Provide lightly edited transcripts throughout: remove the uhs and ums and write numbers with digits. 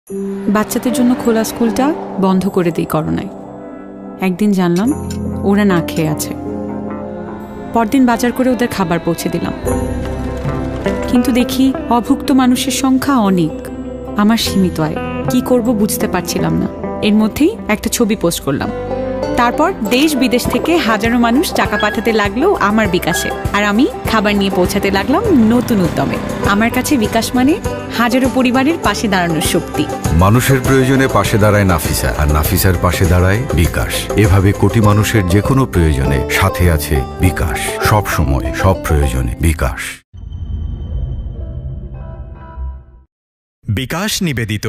বাচ্চাদের জন্য খোলা স্কুলটা বন্ধ করে দিই করোনায়। একদিন জানলাম ওরা না খেয়ে আছে। পরদিন বাজার করে ওদের খাবার পৌঁছে দিলাম, কিন্তু দেখি অভুক্ত মানুষের সংখ্যা অনেক, আমার সীমিত আয়, কি করব বুঝতে পারছিলাম না। এর মধ্যেই একটা ছবি পোস্ট করলাম। তারপর দেশ বিদেশ থেকে হাজারো মানুষ টাকা পাঠাতে লাগলো আমার বিকাশে, আর আমি খাবার নিয়ে পৌঁছাতে লাগলাম নতুন উদ্যমে। আমার কাছে বিকাশ মানে হাজারো পরিবারের পাশে দাঁড়ানোর শক্তি। মানুষের প্রয়োজনে পাশে দাঁড়ায় নাফিসা, আর নাফিসার পাশে দাঁড়ায় বিকাশ। এভাবে কোটি মানুষের যে কোনো প্রয়োজনে সাথে আছে বিকাশ। সব সময়, সব প্রয়োজনে বিকাশ। বিকাশ নিবেদিত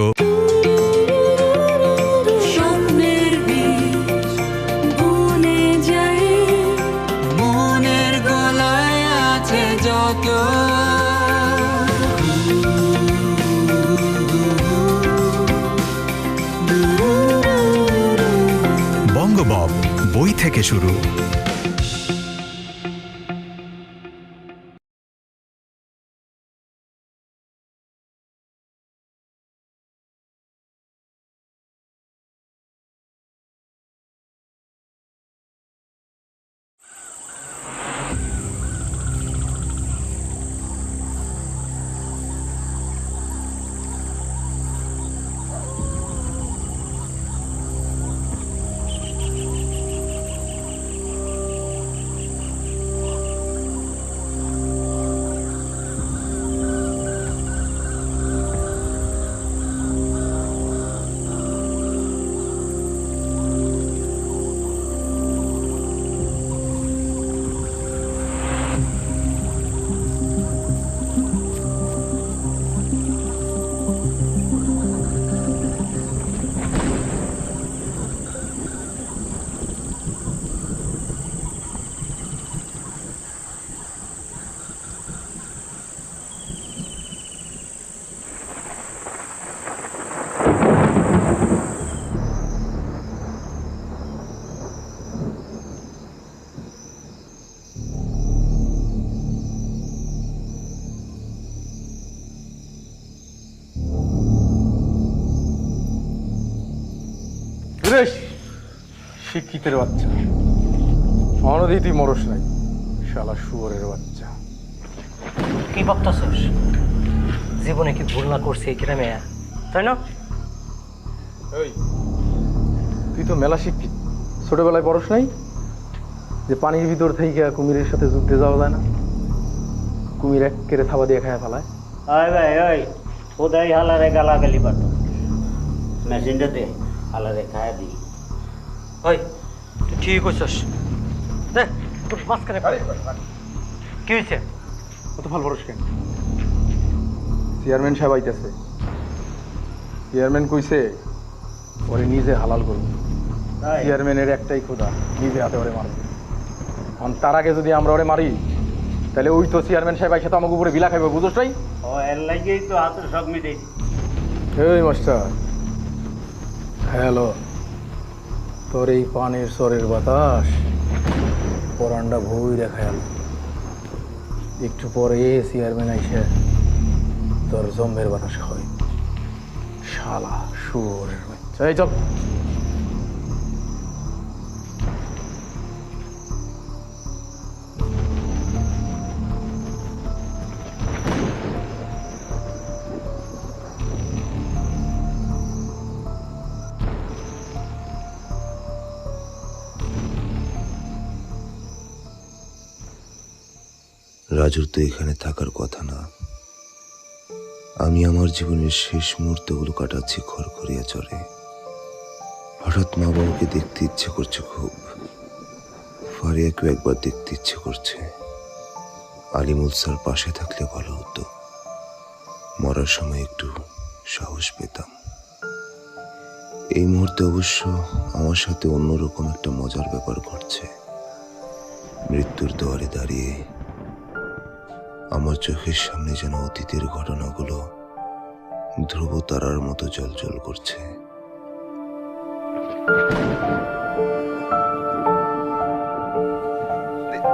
মনের গলায় আছে যত বঙ্গবব বই থেকে শুরু। শিক্ষিতের বাচ্চা, অনদি তুই মরস নাই, শালা শুয়োরের বাচ্চা। কি ভাবতেছস? জীবনে কি ভুল না করছে এই গ্রামে, তাই না? এই তুই তো মেলা শিক্ষিত, ছোটবেলায় পড়স নাই যে পানির ভিতর থেকে কুমিরের সাথে যুদ্ধে যাওয়া যায় না? কুমির এক কেড়ে থাবা দিয়ে খায় ফেলায়। ওই ভাই ওই ওদাই হালারে গালাগালি পারত মেশিনটা দে, হালারে খায়া দিই। ওই তুই ঠিক কইছস, দেখ তোর মাঝখানে কি হয়েছে? কত ভালো পড়স কেন? চেয়ারম্যান সাহেব আইতেছে, চেয়ারম্যান কইছে ওরে নিজে হালাল করবো। চেয়ারম্যানের একটাই ক্ষুধা, নিজে হাতে ওরে মারবে। তার আগে যদি আমরা ওরে মারি তাহলে ওই তো চেয়ারম্যান সাহেব আইসা তো আমাকে উপরে বিলা খাইবে, বুঝোস নাই? ও এর লাগেই তো হাতের সব মিটাই। এই মাস্টার, হ্যালো, তোর এই পানের সরের বাতাস পরান্ডা ভুই দেখায়াল। একটু পরে চেয়ারম্যান আইসে তোর জম্বের বাতাস হয়। শালা শুয়োরের বাচ্চা, এই চল। রাজুর তো এখানে থাকার কথা না। আমি আমার জীবনের শেষ মুহূর্তগুলো কাটাচ্ছি খড়খড়িয়া চরে। হঠাৎ মা বাবাকে দেখতে ইচ্ছে করছে খুব। ফারিয়াকে একবার দেখতে ইচ্ছে করছে। আলিমুল স্যার পাশে থাকলে ভালো হতো, মরার সময় একটু সাহস পেতাম। এই মুহূর্তে অবশ্য আমার সাথে অন্যরকম একটা মজার ব্যাপার ঘটছে। মৃত্যুর দুয়ারে দাঁড়িয়ে আমার চোখের সামনে যেন অতীতের ঘটনাগুলো ধ্রুব তারার মতো জ্বলজ্বল করছে।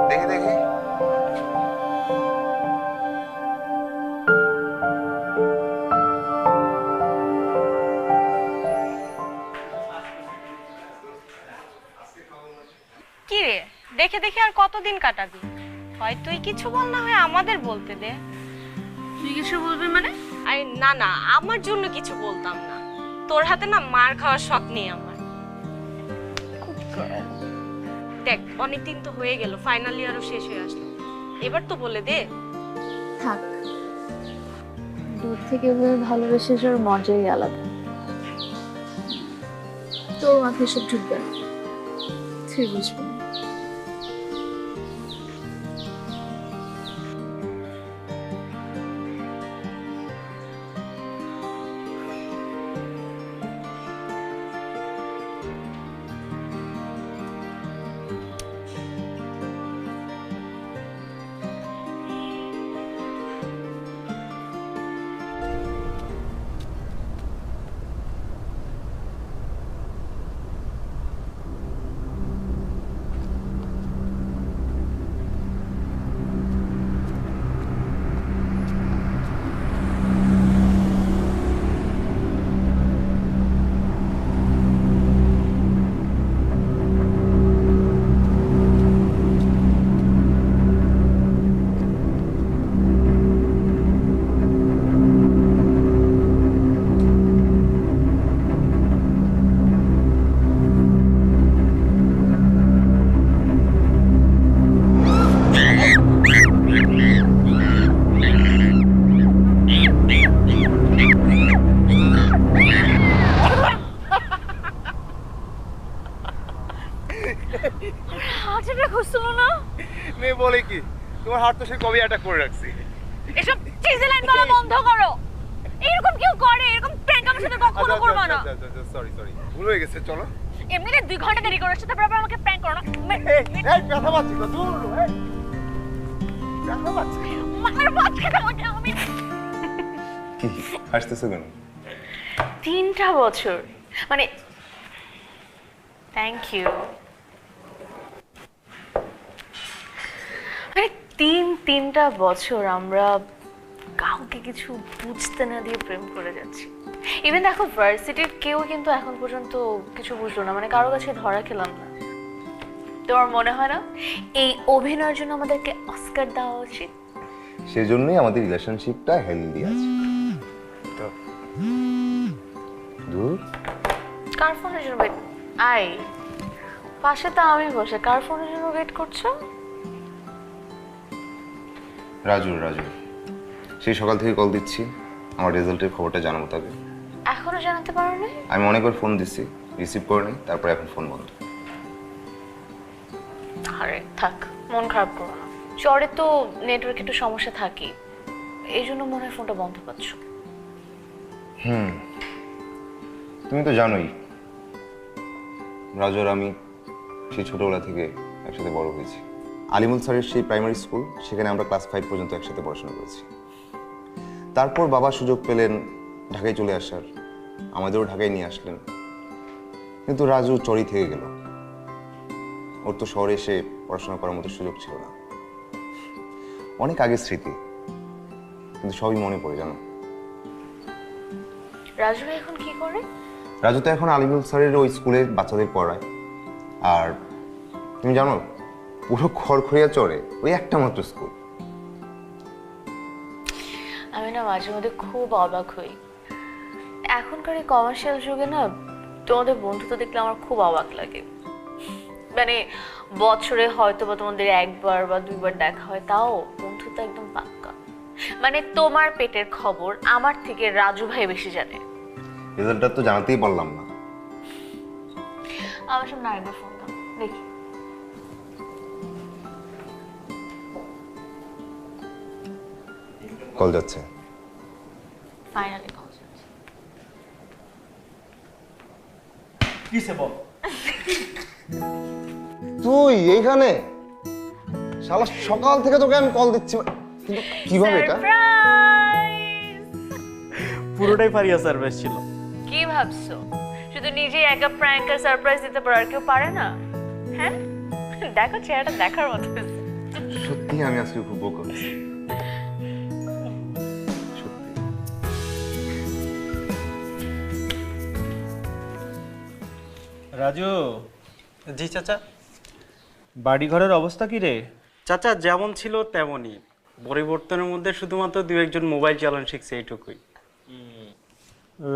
দেখি দেখি দেখে দেখে আর কতদিন কাটাবি? হয় তুই কিছু বল, না হয় আমাদের বলতে দে। তুই কিছু বলবি মানে? আরে না না, আমার জন্য কিছু বলতাম না, তোর হাতে না মার খাওয়ার শখ নেই আমার। দেখ অনেকদিন তো হয়ে গেল, ফাইনাল ইয়ারও শেষ হয়ে আসলো, এবার তো বলে দে। থাক, দূর থেকে এভাবে ভালোবেসে যাওয়ার মজাই আলাদা। তোর মাথায় সব ঢুকবে না, তুই বুঝবি না। হার্টটা খুঁজছিল না? মেয়ে বলে কি, তোমার হার্ট তো সে কবে অ্যাটাক করে রাখছি। এসব চিজে লাইন বলা বন্ধ করো। এরকম কেউ করে? এরকম প্র্যাঙ্ক আমার সাথে কখনো করবে না। সরি ভুল হয়ে গেছে, চলো। এমনিতে 2 ঘন্টা দেরি করে আসছে, তারপর আবার আমাকে প্র্যাঙ্ক করো না। এই ব্যথা পাচ্ছি তো, দূর এই ব্যথা পাচ্ছি। মার বাচ্চা খেতে ওটা আমি। কি হাসতেছো কেন? 3টা বছর মানে থ্যাংক ইউ। মানে 3টা বছর আমরা কাউকে কিছু বুঝতে না দিয়ে প্রেম করে যাচ্ছি। ইভেন দেখো ভার্সিটির কেউ কিন্তু এখন পর্যন্ত কিছু বুঝলো না, মানে কারো কাছে ধরা খেলাম না। তোমার মনে হয় না এই অভিনয়ের জন্য আমাদেরকে অস্কার দেওয়া উচিত? সেজন্যই আমাদের রিলেশনশিপটা হেলদি আছে। তো দূর কার ফোনের জন্য ওয়েট? আই পাশে তো আমি বসে, কার ফোনের জন্য ওয়েট করছো? রাজু সেই সকাল থেকে কল দিচ্ছি, আমার রেজাল্টের খবরটা জানাবো তাকে। এখনো জানাতে পারো না? আমি অনেকবার ফোন দিচ্ছি, রিসিভ করেনি, তারপরে এখন ফোন বন্ধ। আরে থাক, মন খারাপ করো না। চরে তো নেটওয়ার্ক একটু সমস্যা থাকে, এই জন্য মনে হয় ফোনটা বন্ধ পাচ্ছ। তুমি তো জানোই রাজু আর আমি সেই ছোটবেলা থেকে একসাথে বড় হয়েছি। আলিমুল স্যারের সেই প্রাইমারি স্কুল, সেখানে আমরা ক্লাস 5 পর্যন্ত একসাথে পড়াশোনা করেছি। তারপর বাবা সুযোগ পেলেন ঢাকায় চলে আসার, আমাদেরও ঢাকায় নিয়ে আসলেন। কিন্তু রাজু চরই থেকে গেল, ওর তো শহরে এসে পড়াশোনা করার মতো সুযোগ ছিল না। অনেক আগের স্মৃতি, কিন্তু সবই মনে পড়ে জানো। রাজু ভাই এখন কি করে? রাজু তো এখন আলিমুল স্যারের ওই স্কুলে বাচ্চাদের পড়ায়। আর তুমি জানো পুরো খড়খড়িয়া চড়ে ওই একটা মাত্র স্কুল। আমি না মাঝে মধ্যে খুব অবাক হই, এখনকার এই কমার্শিয়াল যুগে না তোমাদের বন্ধুত্ব দেখলে আমার খুব অবাক লাগে। মানে বছরে হয়তো বা তোমাদের 1বার বা 2বার দেখা হয়, তাও বন্ধুত্ব একদম পাক্কা। মানে তোমার পেটের খবর আমার থেকে রাজু ভাই বেশি জানে। রেজাল্টটা তো জানাতেই পারলাম না। আমার সামনে আরেকবার ফোন দাও দেখি। কল যাচ্ছে। ফাইনালি কল যাচ্ছে। কিসে বল? তুই এইখানে? শালা সকাল থেকে তোকে আমি কল দিচ্ছি, কিন্তু কিভাবে এটা? পুরোটাই ফারিয়া সারপ্রাইজ ছিল। কি ভাবছো শুধু নিজেই একা প্র্যাঙ্ক আর সারপ্রাইজ দিতে পারে, আর কেউ পারে না? হ্যাঁ দেখো চেহারাটা দেখার মতো। সত্যি আমি আজকে খুব বোকা হয়েছি। রাজু। জি চাচা। বাড়িঘরের অবস্থা কি রে? চাচা যেমন ছিল তেমনই, পরিবর্তনের মধ্যে শুধুমাত্র দু একজন মোবাইল চালানো শিখছে এইটুকুই।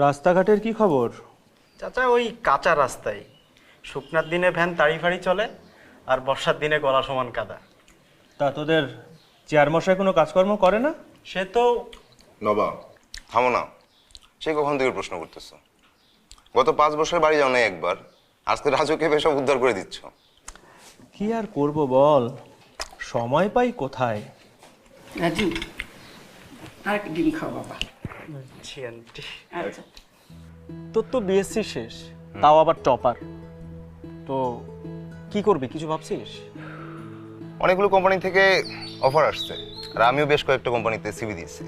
রাস্তাঘাটের কি খবর? চাচা ওই কাঁচা রাস্তায়, শুকনার দিনে ভ্যান তাড়ি ফাড়ি চলে, আর বর্ষার দিনে গলা সমান কাদা। তা তোদের চেয়ারমশাই কোনো কাজকর্ম করে না? সে তো নবা থামো না, সে কখন থেকে প্রশ্ন করতেছো? গত 5 বছর বাড়ি যাও নাই একবার, আজকে রাজুকে সব উদ্ধার করে দিচ্ছ। কি আর করব বল, সময় পাই কোথায়। রাজু আর একটা ডিম খাও বাবা। আচ্ছা তোর তো বিএসসি শেষ, তাও আবার টপার, তো কি করবি কিছু ভাবছিস? অনেকগুলো কোম্পানি থেকে অফার আসছে, আর আমিও বেশ কয়েকটা কোম্পানিতে সিভি দিয়েছি।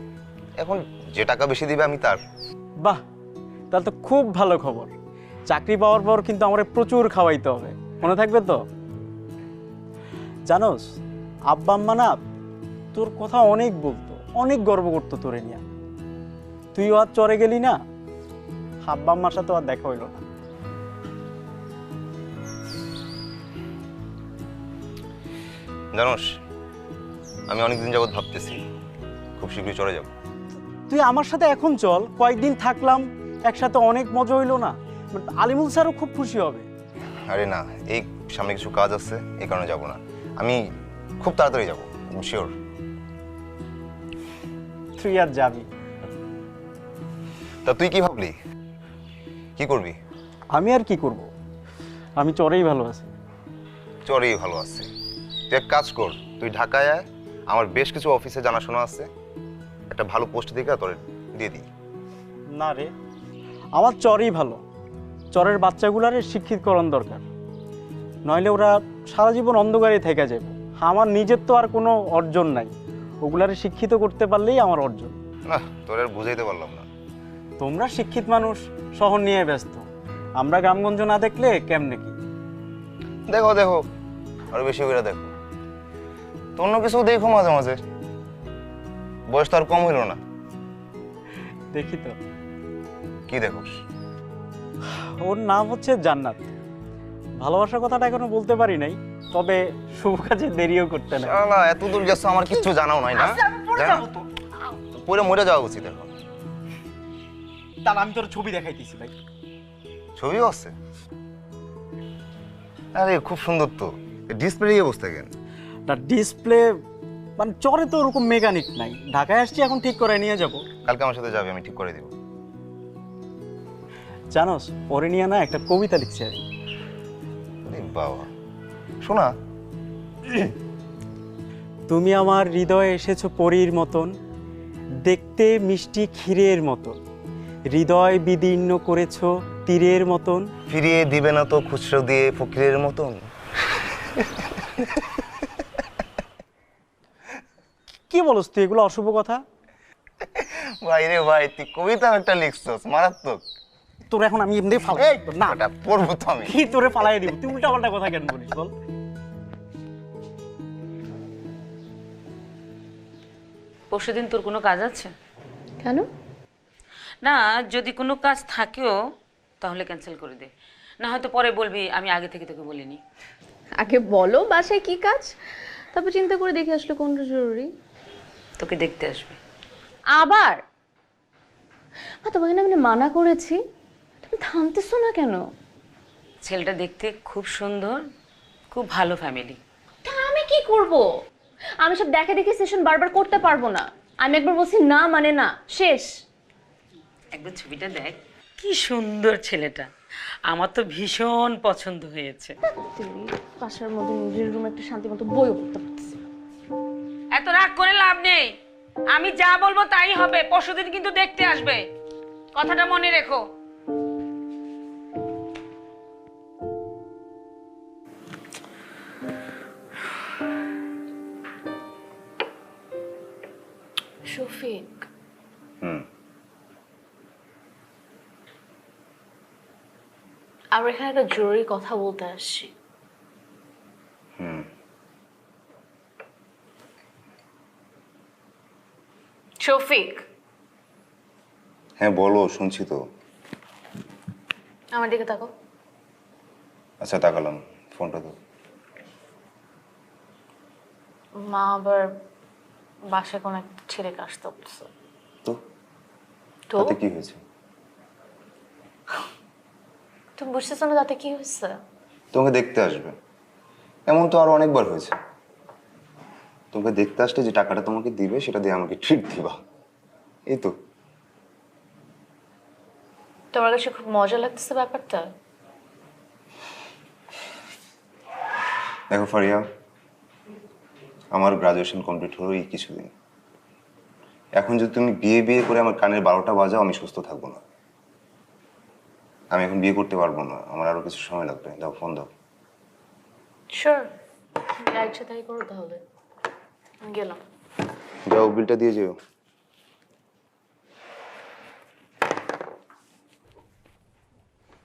এখন যে টাকা বেশি দিবে আমি তার। বাহ, তাহলে তো খুব ভালো খবর। চাকরি পাওয়ার পর কিন্তু আমার প্রচুর খাওয়াইতে হবে, মনে থাকবে তো? জানোস, আব্বা আম্মা না তোর কথা অনেক বলতো, অনেক গর্ব করতো তোরে নিয়ে। তুইও আর চরে গেলি না, আব্বা আম্মার সাথে আর দেখা হইল না। জানোস, আমি অনেকদিন যাবত ভাবতেছি খুব শীঘ্রই চলে যাব। তুই আমার সাথে এখন চল, কয়েকদিন থাকলাম একসাথে, অনেক মজা হইলো না? আলিমুল স্যারও খুব খুশি হবে। আরে না, এই সামনে কিছু কাজ আছে, এই কারণে যাব না। আমি খুব তাড়াতাড়ি যাব, শিওর। তুই আর যাবি? তা তুই কি ভাবলি, কি করবি? আমি আর কি করব, আমি চরেই ভালো আছি। চরেই ভালো আছে? তুই এক কাজ কর, তুই ঢাকায় আয়, আমার বেশ কিছু অফিসে জানাশোনা আছে, একটা ভালো পোস্ট দিকে তোর দিয়ে দিই। না রে, আমার চরই ভালো। চরের বাচ্চাগুলারে শিক্ষিত করণ দরকার, নইলে ওরা সারা জীবন অন্ধকারে থেকে যাবে। আমার নিজের তো আর কোনো অর্জন নাই, ওগুলারে শিক্ষিত করতে পারলেই আমার অর্জন। না, তোর আর বুঝাইতে পারলাম না। তোমরা শিক্ষিত মানুষ, শহর নিয়ে ব্যস্ত, আমরা গ্রামগঞ্জ না দেখলে কেমনে কি? দেখো দেখো, আরো বেশি করে দেখো, তো অন্য কিছু দেখো মাঝে মাঝে, বয়স তো আর কম হইল না। দেখি তো। কি দেখোস? ওর নাম হচ্ছে জান্নাত। ভালোবাসার কথাটা এখনো বলতে পারি নাই, তবে শুভ কাজে দেরিও করতে না। শালা এত দূর গেছো, আমার কিচ্ছু জানাও নাই না? পরে মরে যাওয়া উচিত এখন। তাহলে আমি তোর ছবি দেখাইতেছি ভাই। ছবিও আছে? আরে খুব সুন্দর তো। ডিসপ্লে এই অবস্থা কেন? না ডিসপ্লে মানে চরে তো ওরকম মেকানিক নাই, ঢাকায় আসছি এখন ঠিক করে নিয়ে যাব। কালকে আমার সাথে যাবে, আমি ঠিক করে দিব। জানোস, পরে নিয়ে না একটা কবিতা লিখছে। বাবা শোনা। তুমি আমার হৃদয়ে এসেছো পরীর মতন, দেখতে মিষ্টি ক্ষীরের মতন, হৃদয় বিদীর্ণ করেছো তীরের মতন, ফিরিয়ে দিবে না তো খুচরো দিয়ে ফকিরের মতন। কি বলস তুই এগুলো অশুভ কথা? ভাই রে ভাই, তুই কবিতা একটা লিখছস, মারাত্মক। তোর এখন আমি এমনি ফালাই না, এটা পড়বো তো আমি। কি তোরে ফালাই দিব? তুই উল্টা পাল্টা কথা কেন বলিস বল? পরশুদিন তোর কোনো কাজ আছে? কেন? না, যদি কোনো কাজ থাকেও তাহলে ক্যান্সেল করে দে, না হয়তো পরে বলবি আমি আগে থেকে তোকে বলিনি। আগে বলো বাসায় কি কাজ, তারপর চিন্তা করে দেখে আসলে কোনটা জরুরি। তোকে দেখতে আসবে আবার? তোমাকে না আমি মানা করেছি, তুমি থামতেছো না কেন? ছেলেটা দেখতে খুব সুন্দর, খুব ভালো ফ্যামিলি। তা আমি কি করব? আমি সব দেখে দেখে সেশন বারবার করতে পারবো না। আমি একবার বলছি না মানে না, শেষ। একবার ছবিটা দেখ, কি সুন্দর ছেলেটা, আমার তো ভীষণ পছন্দ হয়েছে। বাসার মধ্যে নিজের রুমে একটা শান্তি মতো বইও পড়তে পারতেছি। এত রাগ করে লাভ নেই, আমি যা বলবো তাই হবে। পরশুদিন কিন্তু দেখতে আসবে, কথাটা মনে রেখো। শফিক, আমরা এখানে একটা জরুরি কথা বলতে আসছি। শফিক। হ্যাঁ বলো, শুনছি তো। আমার দিকে তাকো। আচ্ছা তাকালাম, ফোনটা তো। মা আবার বাসায় কোনো একটা ছেলেকে আসতে বলছে। তো তো তাতে কি হয়েছে? তুমি বুঝতেছো না তাতে কি হয়েছে? তোমাকে দেখতে আসবে, এমন তো আরো অনেকবার হয়েছে। তোমাকে দেখতে আসলে যে টাকাটা তোমাকে দিবে সেটা দিয়ে আমাকে ট্রিট দিবা, এই তো। তোমার কাছে খুব মজা লাগতেছে ব্যাপারটা? দেখো ফারিয়া, আমার গ্রাজুয়েশন কমপ্লিট হলো এই কিছুদিন। এখন যদি তুমি বিয়ে বিয়ে করে আমার কানের 12টা বাজাও, আমি সুস্থ থাকবো না। আমি এখন বিয়ে করতে পারবো না, আমার আরো কিছু সময় লাগবে। দাও, ফোন দাও। শিওর, যা ইচ্ছা তাই করো তাহলে। আমি গেলাম। যাও, বিলটা দিয়ে যেও।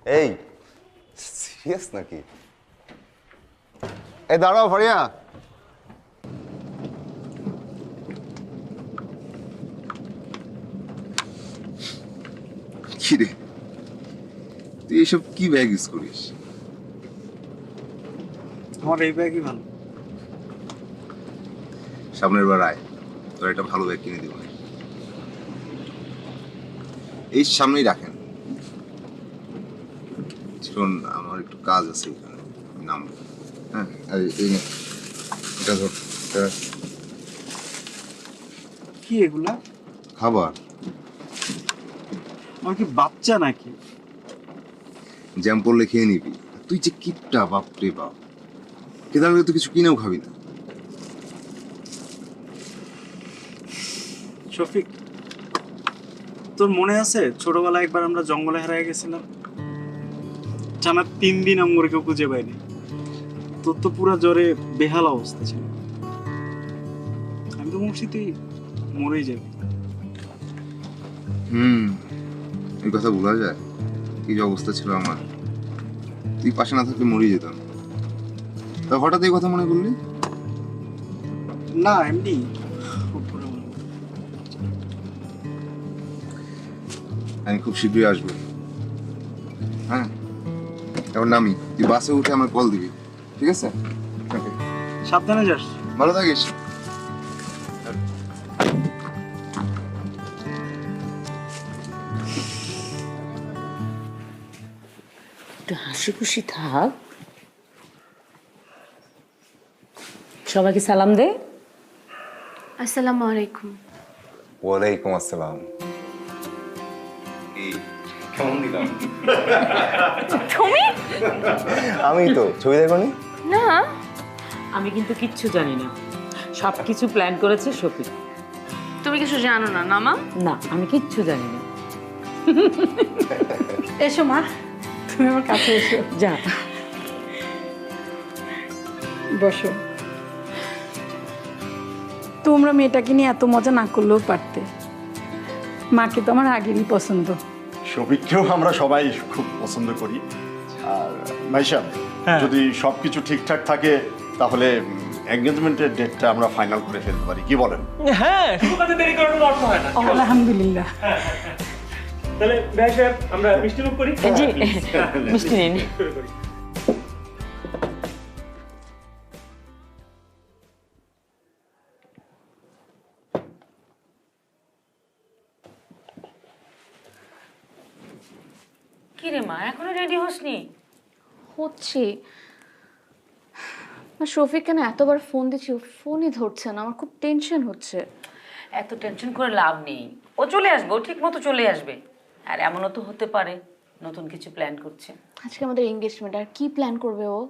এই সিরিয়াস নাকি? এই দাঁড়াও ফারিয়া। কি রে, তুই এইসব কি ব্যাগ ইউজ করিস? আমার এই ব্যাগই ভালো। সামনের বার আয়, তোর একটা ভালো ব্যাগ কিনে দিব। এই সামনেই রাখেন। শোন, আমার একটু কাজ আছে এখানে, আমি নামবো। হ্যাঁ, আর এই নে, এটা ধর। কি এগুলা? খাবার। আমার কি বাচ্চা নাকি? জ্যাম পড়লে খেয়ে নিবি। তুই যে কিপটা, বাপরে বাপ। কেদার তো কিছু কিনেও খাবি না। শফিক, তোর মনে আছে ছোটবেলায় একবার আমরা জঙ্গলে হারিয়ে গেছিলাম? টানা 3 দিন আমরা কেউ খুঁজে পাইনি। তোর তো পুরা জ্বরে বেহাল অবস্থা ছিল। আমি তো মরছি তুই মরেই যাবি। এই কথা বলা যায়? কি যে অবস্থা ছিল আমার, তুই পাশে না থাকলে মরেই যেতাম। তা হঠাৎ এই কথা মনে করলি? না, এমনি। আমি খুব শীঘ্রই আসবো। হ্যাঁ, এখন নামি, তুই বাসে উঠে আমার কল দিবি, ঠিক আছে? সাবধানে যাস। ভালো থাকিস। একটু হাসি খুশি থাক। সবাইকে সালাম দে। আসসালামু আলাইকুম। ওয়ালাইকুম আসসালাম। কেমন দিলাম? তুমি? আমি তো ছবি দেখোনি? না, আমি কিন্তু কিচ্ছু জানি না, সবকিছু প্ল্যান করেছে শফিক। তুমি কিছু জানো না না মা? না, আমি কিচ্ছু জানি না। এসো মা, তুমি আমার কাছে এসো। যা বসো। তোমরা মেয়েটাকে নিয়ে এত মজা না করলেও পারতে। মাকে তো আমার আগেরই পছন্দ। শফিককেও আমরা সবাই খুব পছন্দ করি। আর মাইশা, যদি সবকিছু ঠিকঠাক থাকে তাহলে এনগেজমেন্টের ডেটটা আমরা ফাইনাল করে ফেলতে পারি, কি বলেন? হ্যাঁ, শুধু কাজে দেরি করার অর্থ হয় না। আলহামদুলিল্লাহ। তাহলে ভাই সাহেব, আমরা মিষ্টি মুখ করি। জি, মিষ্টি নিন। শুরু করি। কি রে মা, এখনো রেডি হসনি? হচ্ছি। শফিক কেন এতবার ফোন দিচ্ছি, ফোনই ধরছে না, আমার খুব টেনশন হচ্ছে। এত টেনশন করে লাভ নেই, ও চলে আসবে, ও ঠিক মতো চলে আসবে। আর এমনও তো হতে পারে নতুন কিছু প্ল্যান করছে। আজকে আমাদের এনগেজমেন্ট, আর কি প্ল্যান করবে ও?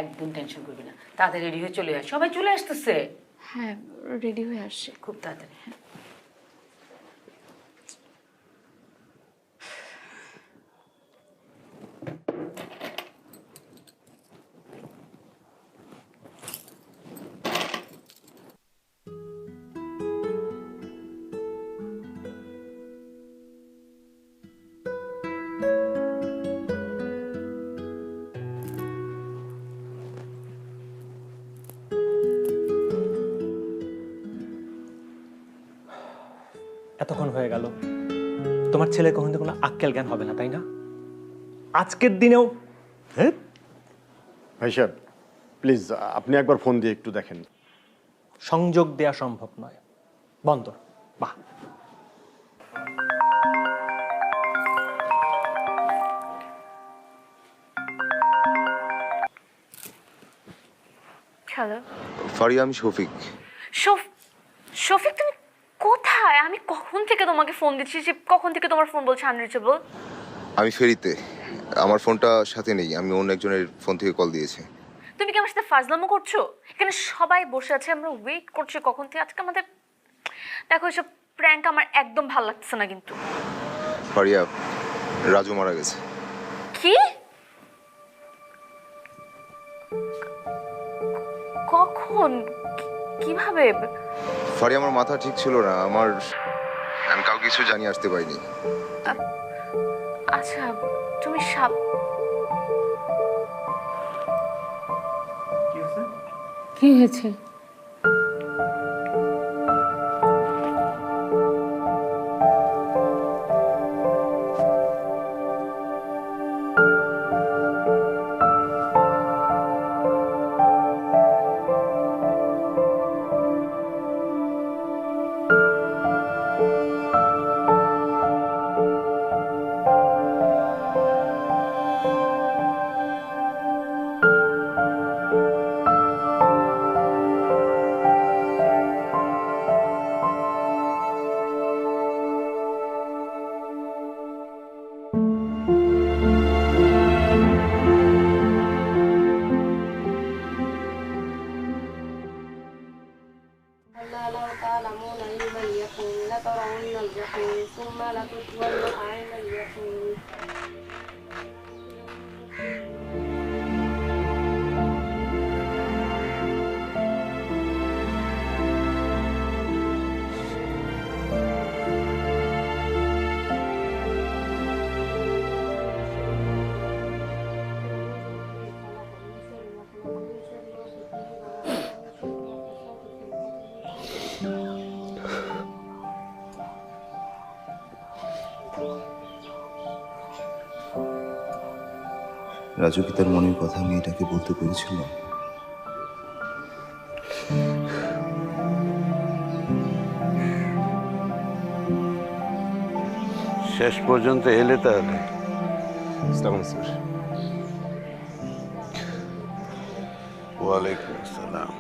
একদম টেনশন করবি না, তাড়াতাড়ি রেডি হয়ে চলে আস। সবাই চলে আসতেছে। হ্যাঁ, রেডি হয়ে আসছে খুব তাড়াতাড়ি। হ্যাঁ, এতক্ষণ হয়ে গেল, তোমার ছেলে কখনো কোনো আক্কেল জ্ঞান হবে না, তাই না? আজকের দিনেও ভাই সাহেব, প্লিজ আপনি একবার ফোন দিয়ে একটু দেখেন। সংযোগ দেয়া সম্ভব নয়, বন্ধ। বাহ, হ্যালো ফারিয়া, আমি শফিক। শফিক, তুমি কোথায়? আমি কখন থেকে তোমাকে ফোন দিচ্ছি, যে কখন থেকে তোমার ফোন বলছে আনরিচেবল। আমি ফেরিতে, আমার ফোনটা সাথে নেই, আমি অন্য একজনের ফোন থেকে কল দিয়েছি। তুমি কি আমার সাথে ফাজলামো করছো? এখানে সবাই বসে আছে, আমরা ওয়েট করছি কখন থেকে। আজকে আমাদের দেখো, এসব প্র্যাঙ্ক আমার একদম ভালো লাগছে না। কিন্তু ফারিয়া, রাজু মারা গেছে। কি? কখন? কিভাবে? ফারিয়া, আমার মাথা ঠিক ছিল না, আমি কাউকে কিছু জানিয়ে আসতে পারিনি। আচ্ছা, তুমি কি হয়েছে? রাজু কি তার মনের কথা মেয়েটাকে বলতে পেরেছিল? শেষ পর্যন্ত এলে তাহলে? ওয়ালাইকুম আসসালাম।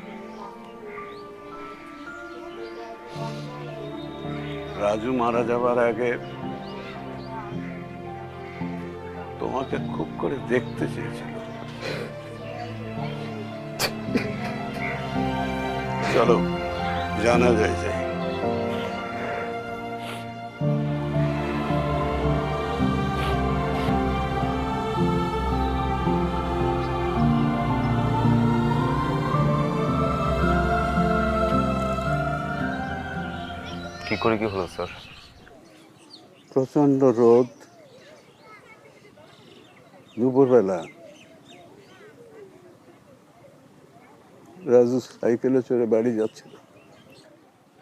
রাজু মারা যাবার আগে তোমাকে খুব করে দেখতে চেয়েছিল। চলো জানা যায় যাই। কি করে কি হলো স্যার? প্রচন্ড রোদ, দুপুরবেলা রাজু সাইকেলে চড়ে বাড়ি যাচ্ছিল।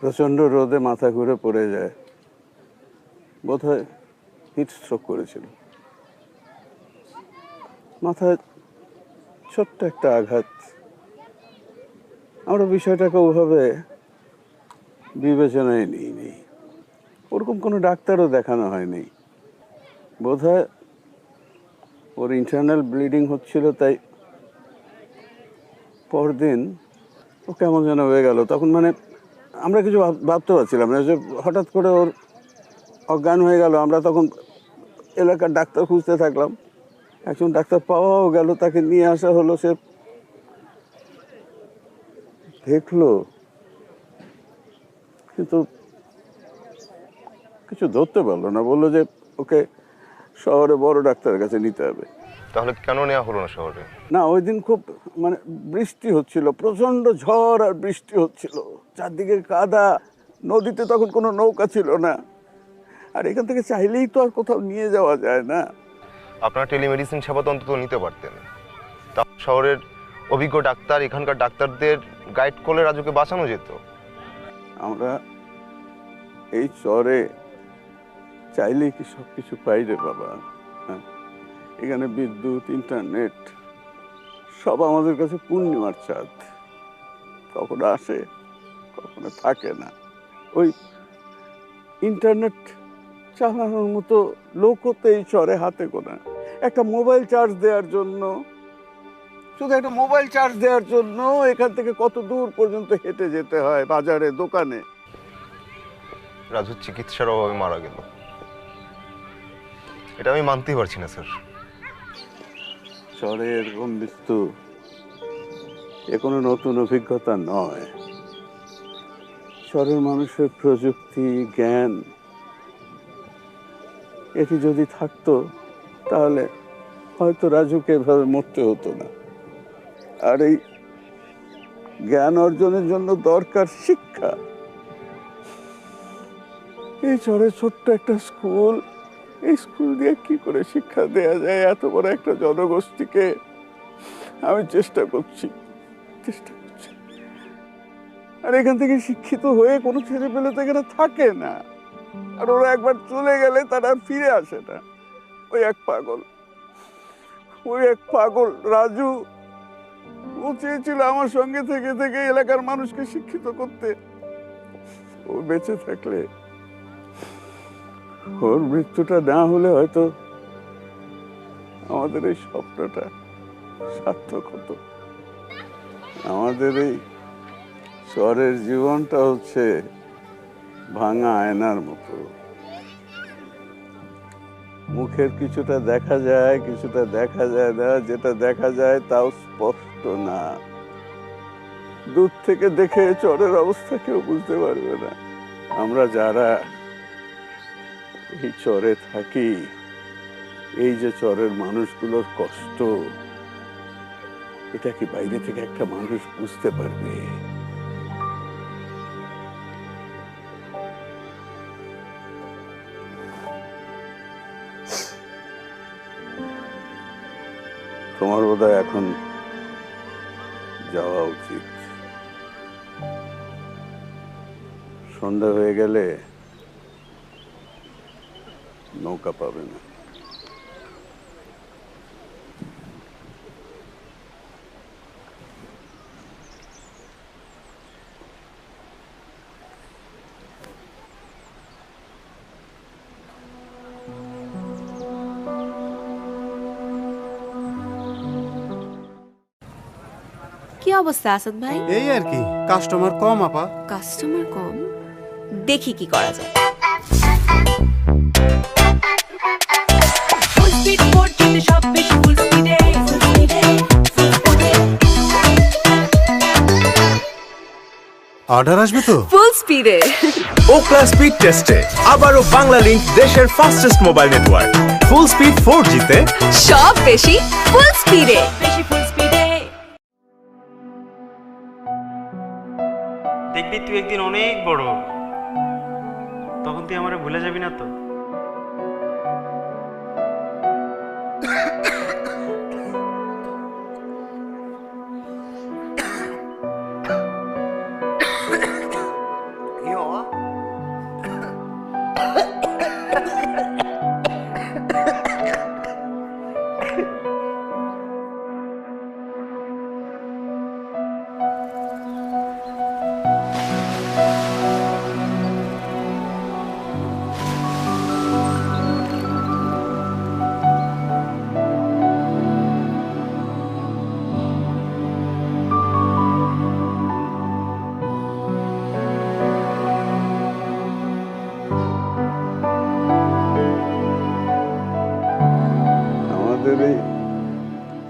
প্রচন্ড রোদে মাথা ঘুরে পড়ে যায়, বোধহয় হিট স্ট্রোক করেছিল। মাথায় ছোট্ট একটা আঘাত। আমরা বিষয়টাকে ওভাবে বিবেচনায় নিইনি, ওরকম কোনো ডাক্তারও দেখানো হয়নি। বোধহয় ওর ইন্টারনাল ব্লিডিং হচ্ছিল, তাই পরদিন ও কেমন যেন হয়ে গেল। তখন আমরা কিছু ভাবতে পারছিলাম না, যে হঠাৎ করে ওর অজ্ঞান হয়ে গেল। আমরা তখন এলাকার ডাক্তার খুঁজতে থাকলাম, একজন ডাক্তার পাওয়াও গেল, তাকে নিয়ে আসা হলো। সে দেখলো, কিন্তু কিছু ধরতে পারলো না। বললো যে ওকে শহরে বড় ডাক্তারের কাছে নিতে হবে। তাহলে কেন নেওয়া হলো না শহরে? না, ওই দিন খুব বৃষ্টি হচ্ছিল, প্রচন্ড ঝড় আর বৃষ্টি হচ্ছিল, চারদিকে কাদা, নদীতে তখন কোনো নৌকা ছিল না। আর এখান থেকে চাইলেই তো আর কোথাও নিয়ে যাওয়া যায় না। আপনারা টেলিমেডিসিন সেবা তো অন্তত নিতে পারতেন। তা শহরের অভিজ্ঞ ডাক্তার, এখানকার ডাক্তারদের গাইড করলে রাজুকে বাঁচানো যেত। আমরা এই শহরে চাইলেই কি সব কিছু পাই রে বাবা? এখানে বিদ্যুৎ, ইন্টারনেট সব আমাদের কাছে পূর্ণিমার চাঁদ, কখনো আসে কখনো থাকে না। ওই ইন্টারনেট চালানোর মতো লোকও তো এই চরে হাতে গোনা। একটা মোবাইল চার্জ দেওয়ার জন্য, শুধু একটা মোবাইল চার্জ দেওয়ার জন্য এখান থেকে কত দূর পর্যন্ত হেঁটে যেতে হয়, বাজারে, দোকানে। রাজুর চিকিৎসার অভাবে মারা গেল, এটা আমি মানতেই পারছি না স্যার। চরে এরকম মৃত্যু এ কোনো নতুন অভিজ্ঞতা নয়। চরের মানুষের প্রযুক্তি, জ্ঞান এটি যদি থাকতো তাহলে হয়তো রাজুকে এভাবে মরতে হতো না। আর এই জ্ঞান অর্জনের জন্য দরকার শিক্ষা। এই চরে ছোট্ট একটা স্কুল, এই স্কুল দিয়ে কি করে শিক্ষা দেয়া যায় এত বড় একটা জনগোষ্ঠীকে? আমি চেষ্টা করছি। আর এখান থেকে শিক্ষিত হয়ে কোনো ছেলে পেলে তো এখানে থাকে না, আর ওরা একবার চলে গেলে তারা আর ফিরে আসে না। ওই এক পাগল রাজু, ও চেয়েছিল আমার সঙ্গে থেকে থেকে এলাকার মানুষকে শিক্ষিত করতে। ও বেঁচে থাকলে, ওর মৃত্যুটা না হলে হয়তো আমাদের এই স্বপ্নটা সার্থক হতো। আমাদের এই শহরের জীবনটা হচ্ছে ভাঙা আয়নার মতো। মুখের কিছুটা দেখা যায়, কিছুটা দেখা যায় না। যেটা দেখা যায় তাও স্পষ্ট না। দূর থেকে দেখে চরের অবস্থা কেউ বুঝতে পারবে না। আমরা যারা এই চরে থাকি, এই যে চরের মানুষগুলোর কষ্ট, এটা কি বাইরে থেকে একটা মানুষ বুঝতে পারবে? তোমার বোধহয় এখন যাওয়া উচিত। সন্ধ্যা হয়ে গেলে নৌকা পাবে না। কি অবস্থা আসাদ ভাই? এই আর কি, কাস্টমার কম আপা। কাস্টমার কম, দেখি কি করা যায়। অর্ডার আসবে তো ফুল স্পিডে। ওকলা স্পিড টেস্টে আবারও বাংলা লিংক দেশের fastest mobile network. Full speed 4G তে সব বেশি ফুল স্পিডে। দেখবি তুই একদিন অনেক বড়, তখন তুই আমারে ভুলে যাবি না তো?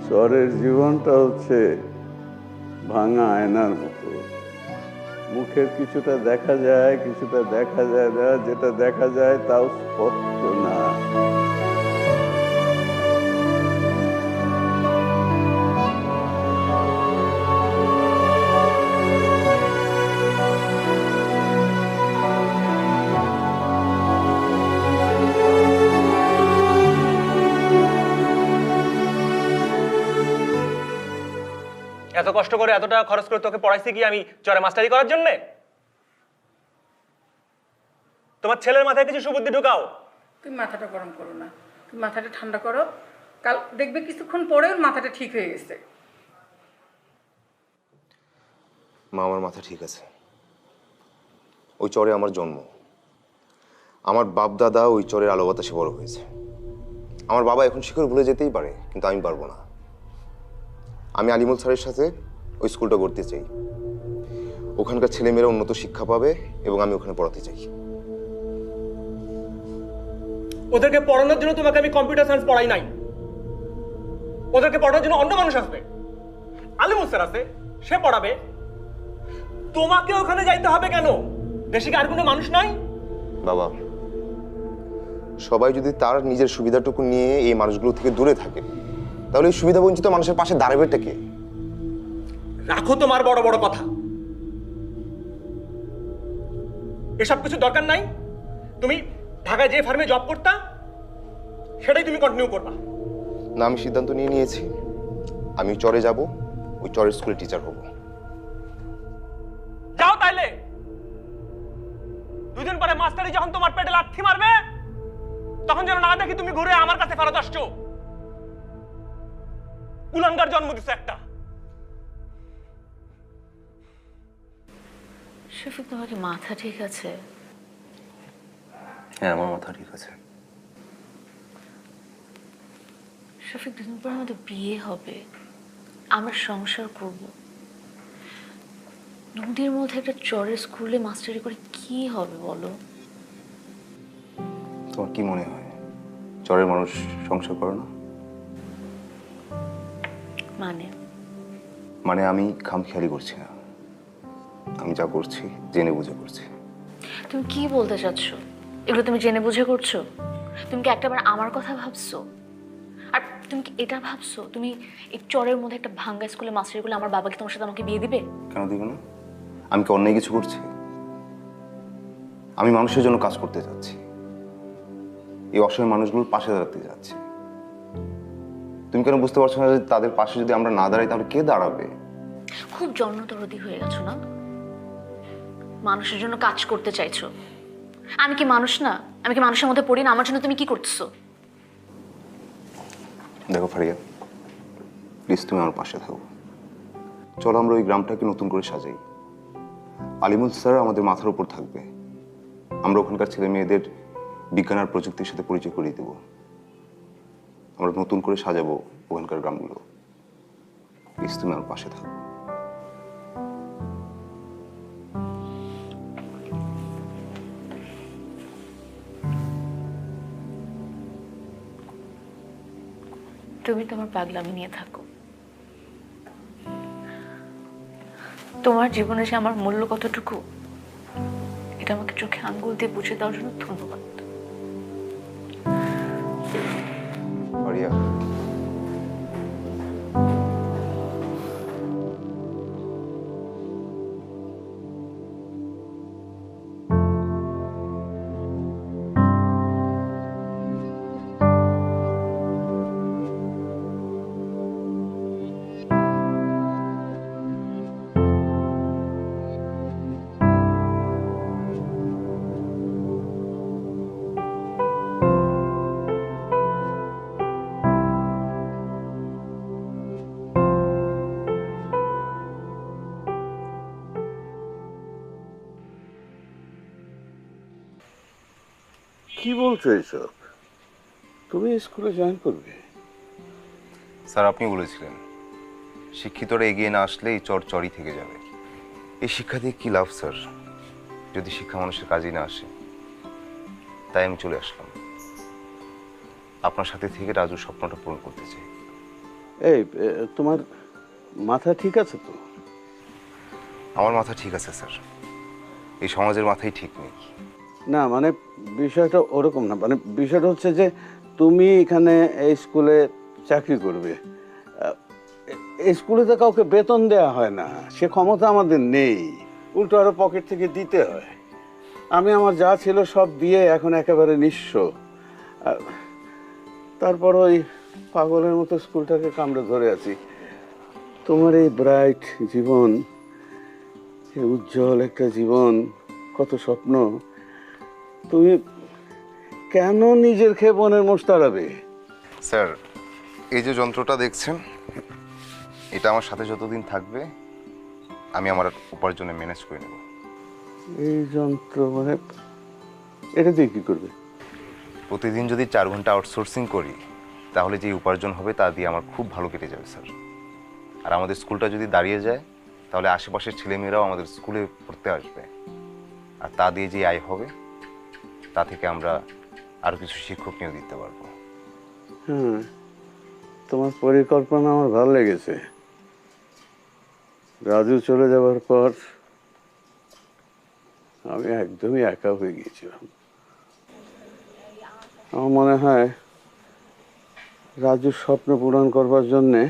শহরের জীবনটা হচ্ছে ভাঙা আয়নার মতো। মুখের কিছুটা দেখা যায়, কিছুটা দেখা যায় না। যেটা দেখা যায় তাও স্পষ্ট না। এত কষ্ট করে এত টাকা খরচ করে তোকে পড়াইছি কি আমি চরে মাস্টারি করার জন্য? তোমার ছেলের মাথায় কিছু সুবুদ্ধি ঢুকাও। তুমি মাথাটা গরম করো না, তুমি মাথাটা ঠান্ডা করো। কাল দেখবে কিছুক্ষণ পরে ওর মাথাটা ঠিক হয়ে গেছে। মা, আমার মাথা ঠিক আছে। ওই চরে আমার জন্ম। আমার বাপ দাদা ওই চরের আলো বাতাসে বড় হয়েছে। আমার বাবা এখন শিকড় ভুলে যেতেই পারে, কিন্তু আমি পারবো না। আমি আলিমুল স্যারের সাথে ওই স্কুলটা গড়তে চাই। ওখানকার ছেলেমেয়েরা উন্নত শিক্ষা পাবে এবং আমি ওখানে পড়াতে চাই। ওদেরকে পড়ানোর জন্য তোমাকে আমি কম্পিউটার সায়েন্স পড়াই নাই। ওদেরকে পড়ানোর জন্য অন্য মানুষ আসবে। আলিমুল স্যার আছে, সে পড়াবে। তোমাকে ওখানে যাইতে হবে কেন? দেশে কি আর কোনো মানুষ নাই? বাবা, সবাই যদি তার নিজের সুবিধাটুকু নিয়ে এই মানুষগুলো থেকে দূরে থাকে, তাহলে এই সুবিধা বঞ্চিত মানুষের পাশে দাঁড়াবেটা কে? রাখো তোমার বড় বড় কথা। এসব কিছু দরকার নাই। তুমি ঢাকায় যে ফার্মে জব করতা, সেটাই তুমি কন্টিনিউ করবা। না, আমি সিদ্ধান্ত নিয়ে নিয়েছি। আমি চরে যাব, ওই চরের স্কুলে টিচার হব। যাও তাইলে। দুদিন পরে মাস্টারি যখন তোমার পেটে লাথি মারবে, তখন যেন না দেখি তুমি ঘুরে আমার কাছে ফেরত আসছো। কুলাঙ্গার জন্ম দিচ্ছে একটা। শফিক, তোমার কি মাথা ঠিক আছে? হ্যাঁ, আমার মাথা ঠিক আছে। শফিক, দুদিন পর আমাদের বিয়ে হবে, আমরা সংসার করব। নদীর মধ্যে একটা চরের স্কুলে মাস্টারি করে কি হবে বলো? তোমার কি মনে হয় চরের মানুষ সংসার করে না? মানে আমি খামখেয়ালি করছি না। আমি যা করছি জেনে বুঝে করছি। তুমি কি বলতে চাচ্ছ? এগুলো তুমি জেনে বুঝে করছো? তুমি কি একটাবার আমার কথা ভাবছো? আর তুমি কি এটা ভাবছো তুমি এই চরের মধ্যে একটা ভাঙ্গা স্কুলে মাস্টারি করলে আমার বাবাকে তোমার সাথে আমাকে বিয়ে দিবে? কেন দিবে না? আমি কি অন্যায় কিছু করছি? আমি মানুষের জন্য কাজ করতে যাচ্ছি, এই অসহায় মানুষগুলোর পাশে দাঁড়াতে যাচ্ছি। তুমি কেন বুঝতে পারছো না যে তাদের পাশে যদি আমরা না দাঁড়াই তাহলে কে দাঁড়াবে? খুব জন্মদরদি হয়ে গেছো না? মানুষের জন্য কাজ করতে চাইছো। আমি কি মানুষ না? আমি কি মানুষের মধ্যে পড়ি না? আমার জন্য তুমি কি করতেছো? দেখো ফারিয়া, প্লিজ তুমি আমার পাশে থাকো। চলো আমরা ওই গ্রামটাকে নতুন করে সাজাই। আলিমুল স্যার আমাদের মাথার উপর থাকবে। আমরা ওখানকার ছেলে মেয়েদের বিজ্ঞান আর প্রযুক্তির সাথে পরিচয় করিয়ে দেব। আমরা নতুন করে সাজাবো ওখানকার গ্রামগুলো। প্লিজ তুমি আমার পাশে থাকো। তুমি তোমার পাগলামি নিয়ে থাকো। তোমার জীবনে যে আমার মূল্য কতটুকু, এটা আমাকে চোখে আঙ্গুল দিয়ে বুঝে দেওয়ার জন্য ধন্যবাদ। ফারিয়া, কি বলছো এইসব? তুমি স্কুলে জয়েন করবে? স্যার, আপনি বলেছিলেন শিক্ষিতরা এগিয়ে না আসলে এই চর চরই থেকে যাবে। এই শিক্ষা দিয়ে কি লাভ স্যার, যদি শিক্ষা মানুষের কাজেই না আসে? তাই আমি চলে আসলাম। আপনার সাথে থেকে রাজুর স্বপ্নটা পূরণ করতে চাই। এই তোমার মাথা ঠিক আছে তো? আমার মাথা ঠিক আছে স্যার, এই সমাজের মাথাই ঠিক নেই। না মানে বিষয়টা ওরকম না, মানে বিষয়টা হচ্ছে যে তুমি এখানে এই স্কুলে চাকরি করবে। এই স্কুলে তো কাউকে বেতন দেওয়া হয় না, সে ক্ষমতা আমাদের নেই, উল্টো আরো পকেট থেকে দিতে হয়। আমি আমার যা ছিল সব দিয়ে এখন একেবারে নিঃস্ব। তারপর ওই পাগলের মতো স্কুলটাকে কামড়ে ধরে আছি। তোমার এই ব্রাইট জীবন, এই উজ্জ্বল একটা জীবন, কত স্বপ্ন, তুমি কেন নিজের খেয়ে বনের মোষ তাড়াবে? স্যার, এই যে যন্ত্রটা দেখছেন, এটা আমার সাথে যতদিন থাকবে আমি আমার উপার্জনে ম্যানেজ করে নেব। এই যন্ত্র মানে এটা দিয়ে কি করবে? প্রতিদিন যদি 4 ঘন্টা আউটসোর্সিং করি তাহলে যে উপার্জন হবে তা দিয়ে আমার খুব ভালো কেটে যাবে স্যার। আর আমাদের স্কুলটা যদি দাঁড়িয়ে যায় তাহলে আশেপাশের ছেলেমেয়েরাও আমাদের স্কুলে পড়তে আসবে, আর তা দিয়ে যে আয় হবে তা থেকে আমরা আরও কিছু শিক্ষক নিয়োগ দিতে পারবো। তোমার পরিকল্পনা আমার ভালো লেগেছে। রাজু চলে যাওয়ার পর আমি একদমই একা হয়ে গিয়েছিলাম। আমার মনে হয় রাজুর স্বপ্ন পূরণ করবার জন্যে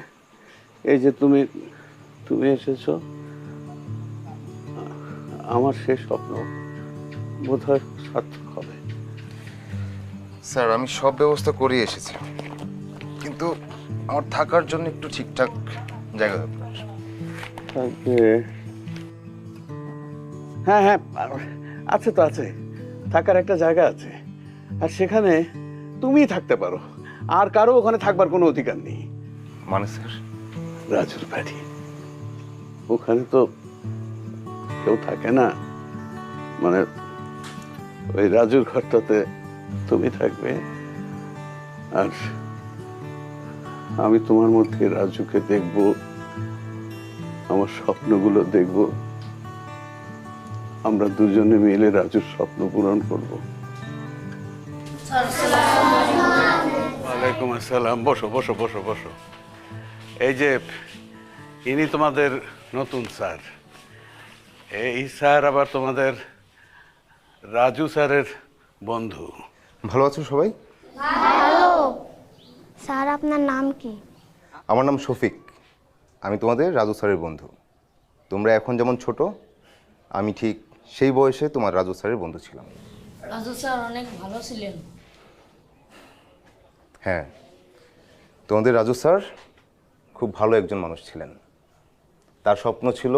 এই যে তুমি তুমি এসেছো, আমার সেই স্বপ্ন বোধহয় সার্থক হবে। স্যার আমি সব ব্যবস্থা করে এসেছি, কিন্তু আমার থাকার জন্য একটু ঠিকঠাক জায়গা দরকার। হ্যাঁ হ্যাঁ আছে তো, আছে, থাকার একটা জায়গা আছে, আর সেখানে তুমিই থাকতে পারো, আর কারো ওখানে থাকবার কোনো অধিকার নেই। মানে স্যার? রাজুর বাড়ি, ওখানে তো কেউ থাকে না, মানে ওই রাজুর ঘরটাতে তুমি থাকবে, আর আমি তোমার মধ্যে রাজুকে দেখব, আমার স্বপ্নগুলো দেখব, আমরা দুজনে মিলে রাজুর স্বপ্ন পূরণ করব। ওয়ালাইকুম আসসালাম। বসো বসো বসো বসো। এই যে ইনি তোমাদের নতুন স্যার। এই স্যার আবার তোমাদের রাজু স্যারের বন্ধু। ভালো আছো সবাই? ভালো। স্যার আপনার নাম কি? আমার নাম শফিক, আমি তোমাদের রাজু স্যারের বন্ধু। তোমরা এখন যেমন ছোট, আমি ঠিক সেই বয়সে তোমার রাজু স্যারের বন্ধু ছিলাম। রাজু স্যার অনেক ভালো ছিলেন। হ্যাঁ, তোমাদের রাজু স্যার খুব ভালো একজন মানুষ ছিলেন। তার স্বপ্ন ছিল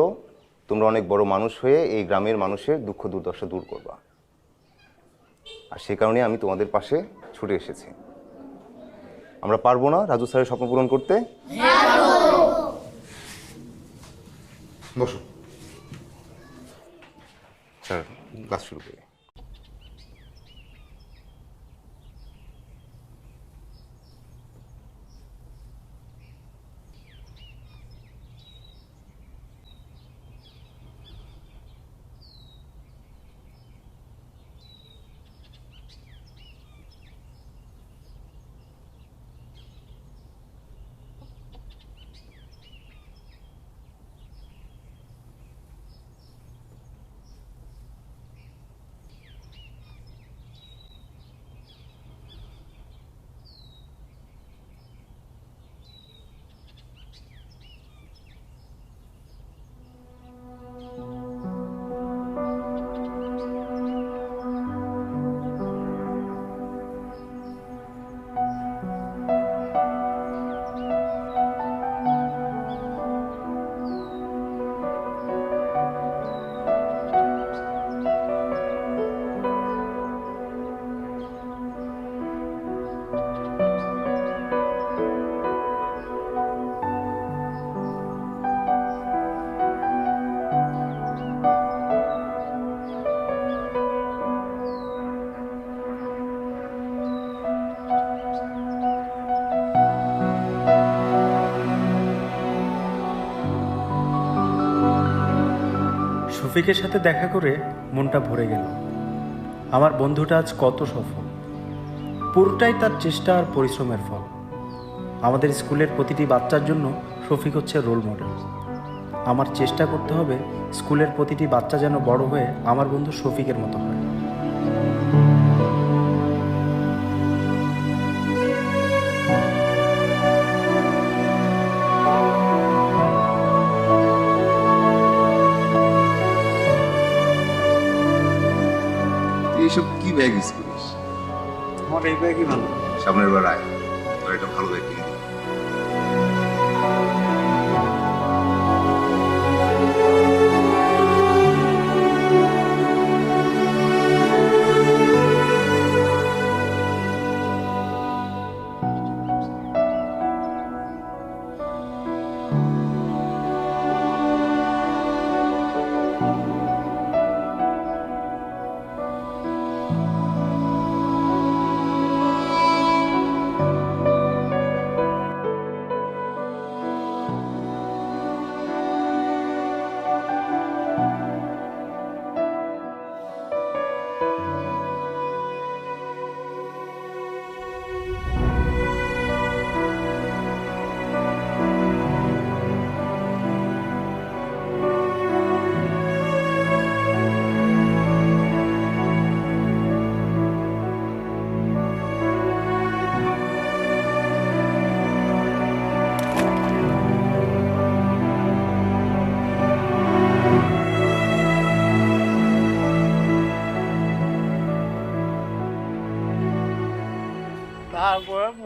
তোমরা অনেক বড় মানুষ হয়ে এই গ্রামের মানুষের দুঃখ দুর্দশা দূর করবা, আর সে কারণে আমি তোমাদের পাশে ছুটে এসেছি। আমরা পারবো না রাজু স্যারের স্বপ্ন পূরণ করতে? বসো স্যার, ক্লাস শুরু করি। শফিকের সাথে দেখা করে মনটা ভরে গেল। আমার বন্ধুটা আজ কত সফল, পুরোটাই তার চেষ্টা আর পরিশ্রমের ফল। আমাদের স্কুলের প্রতিটি বাচ্চার জন্য শফিক হচ্ছে রোল মডেল। আমার চেষ্টা করতে হবে স্কুলের প্রতিটি বাচ্চা যেন বড় হয়ে আমার বন্ধু শফিকের মতো হয়। এইসব কি ব্যাগ ইউজ করিস? আমার এই ব্যাগই ভালো। সামনের বার আয়, তোর একটা ভালো ব্যাগ কিনে দিই।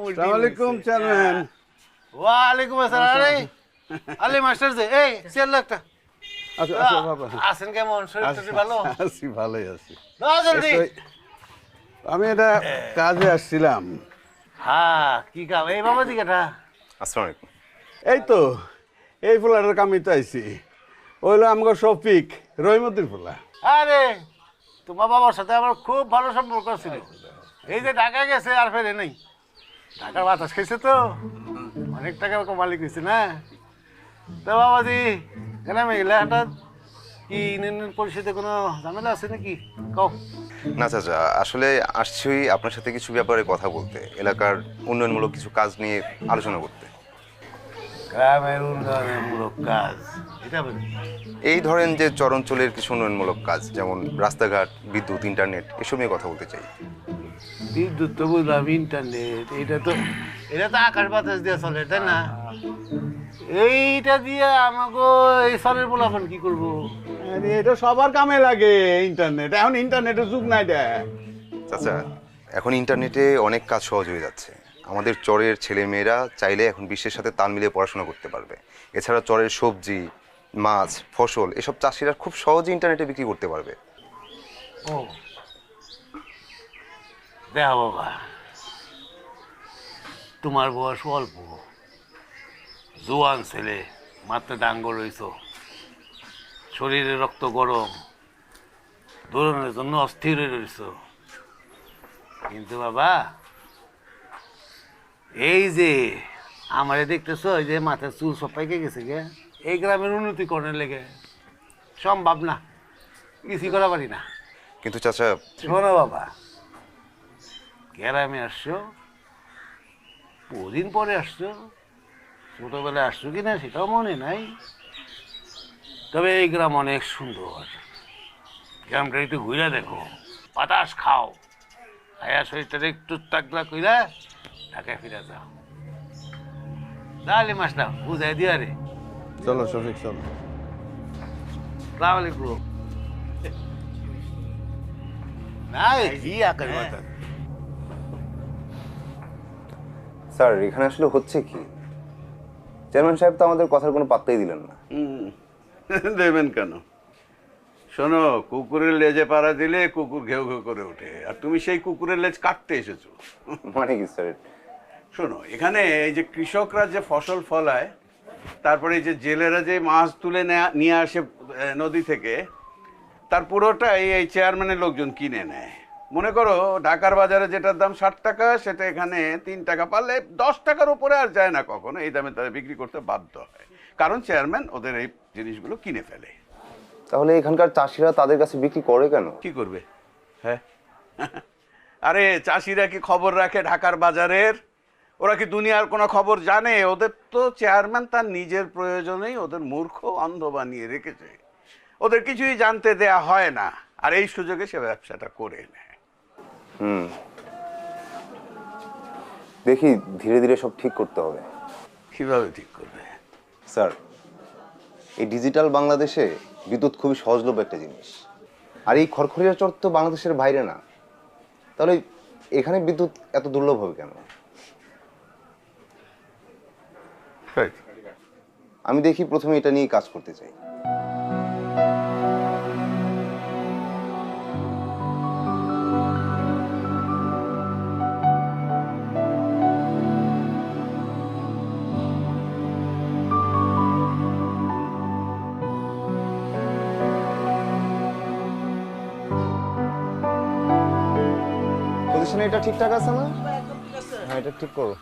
আসসালামু আলাইকুম চেয়ারম্যান। ওয়ালাইকুম আসসালাম। আরে আলী মাস্টার যে এই চেয়ার লাগটা আচ্ছা বাবা আছেন কেমন? শরীর ভালো? আছি, ভালোই আছি। না জলদি। আমি এটা কাজে আসছিলাম। হ্যাঁ কি কাম? এই বাবা দিকেটা। আসসালামু আলাইকুম। এই তো এই ফুলাটার কামই তো আইছি। ওইলো আমগো শফিক রহিমদ্দির ফুলা। আরে তোমার বাবার সাথে আমার খুব ভালো সম্পর্ক ছিল। এই যে ঢাকা গেছে আর ফেরে নেই। ঢাকার বাতাস খেয়েছে তো অনেক টাকার মালিক হয়েছে না। তো বাবাজি গ্রামে গেলে হঠাৎ কি ইউনিয়ন পরিষদে কোনো ঝামেলা আছে নাকি? কও। না চাচা, আসলে আসছি আপনার সাথে কিছু ব্যাপারে কথা বলতে, এলাকার উন্নয়নমূলক কিছু কাজ নিয়ে আলোচনা করতে। গ্রামের উন্নয়নমূলক কাজ এটা বলি। এই ধরেন যে চরাঞ্চলের কিছু উন্নয়নমূলক কাজ, যেমন রাস্তাঘাট, বিদ্যুৎ, ইন্টারনেট, এসব নিয়ে কথা বলতে চাই। বিদ্যুৎ তো বুঝলাম, ইন্টারনেট এটা তো আকাশ বাতাস দিয়ে চলে, তাই না? এইটা দিয়ে আমাকে এই সালের বলাফান কি করবো? এটা সবার কামে লাগে ইন্টারনেট। এখন ইন্টারনেটের যুগ নাই রে চাচা। এখন ইন্টারনেটে অনেক কাজ সহজ হয়ে যাচ্ছে। আমাদের চরের ছেলে মেয়েরা চাইলে এখন বিশ্বের সাথে তাল মিলিয়ে পড়াশোনা করতে পারবে। এছাড়া চরের সবজি, মাছ, ফসল এসব চাষিরা খুব সহজে ইন্টারনেটে বিক্রি করতে পারবে। ও দেখা বাবা, তোমার বয়স অল্প, জোয়ান ছেলে, মাত্র ডাঙ্গ রয়েছ, শরীরে রক্ত গরম, দৌড়ানোর জন্য অস্থির হয়ে রয়েছ। কিন্তু বাবা এই যে আমারে দেখতেছো, এই যে মাথার চুল সব পাইকে গেছে গে, এই গ্রামের উন্নতিকরণের লেগে সম্ভব না, কিছুই করা পারি না। কিন্তু চাচা শোনো বাবা, গ্রামে আসছো, বহুদিন পরে আসছো, ছোটবেলায় আসছো কিনা সেটাও মনে নাই। তবে এই গ্রাম অনেক সুন্দর। গ্রামটা একটু ঘুরে দেখো, বাতাস খাও, আয়া শরীরটা একটু তাকলা কইরা ঢাকায় ফিরে যাও। তাহলে মাসটা বুঝাই দিয়া রে। চলো শফিক চলো। সালাম আলাইকুম। না কি আকাশ বাতাস। স্যার এখানে আসলে হচ্ছে কি, চেয়ারম্যান সাহেব তো আমাদের কথার কোনো পাত্তাই দিলেন না। দেবেন কেন? শোনো, কুকুরের লেজে পাড়া দিলে কুকুর ঘেউ ঘেউ করে ওঠে, আর তুমি সেই কুকুরের লেজ কাটতে এসেছো। মানে কি স্যার? শোনো, এখানে এই যে কৃষকরা যে ফসল ফলায়, তারপরে এই যে জেলেরা যে মাছ তুলে নিয়ে আসে নদী থেকে, তার পুরোটাই এই চেয়ারম্যানের লোকজন কিনে নেয়। মনে করো ঢাকার বাজারে যেটার দাম 60 টাকা, সেটা এখানে 3 টাকা, পারলে 10 টাকার উপরে আর যায় না কখনো। এই দামে তারা বিক্রি করতে বাধ্য হয়, কারণ চেয়ারম্যান ওদের এই জিনিসগুলো কিনে ফেলে। তাহলে এখানকার চাষিরা তাদের কাছে বিক্রি করে কেন? কি করবে? হ্যাঁ আরে চাষিরা কি খবর রাখে ঢাকার বাজারের? ওরা কি দুনিয়ার কোনো খবর জানে? ওদের তো চেয়ারম্যান তার নিজের প্রয়োজনেই ওদের মূর্খ অন্ধ বানিয়ে রেখেছে। ওদের কিছুই জানতে দেয়া হয় না, আর এই সুযোগে সে ব্যবসাটা করে নেয়। দেখি ধীরে ধীরে সব ঠিক করতে হবে। কিভাবে ঠিক করবে? স্যার এই ডিজিটাল বাংলাদেশে বিদ্যুৎ খুবই সহজলভ্য একটা জিনিস, আর এই খড়খড়িয়া চর তো বাংলাদেশের বাইরে না, তাহলে এখানে বিদ্যুৎ এত দুর্লভ হবে কেন? আমি দেখি প্রথমে এটা নিয়ে কাজ করতে চাই। পজিশনে এটা ঠিকঠাক আছে না? হ্যাঁ এটা ঠিক করো।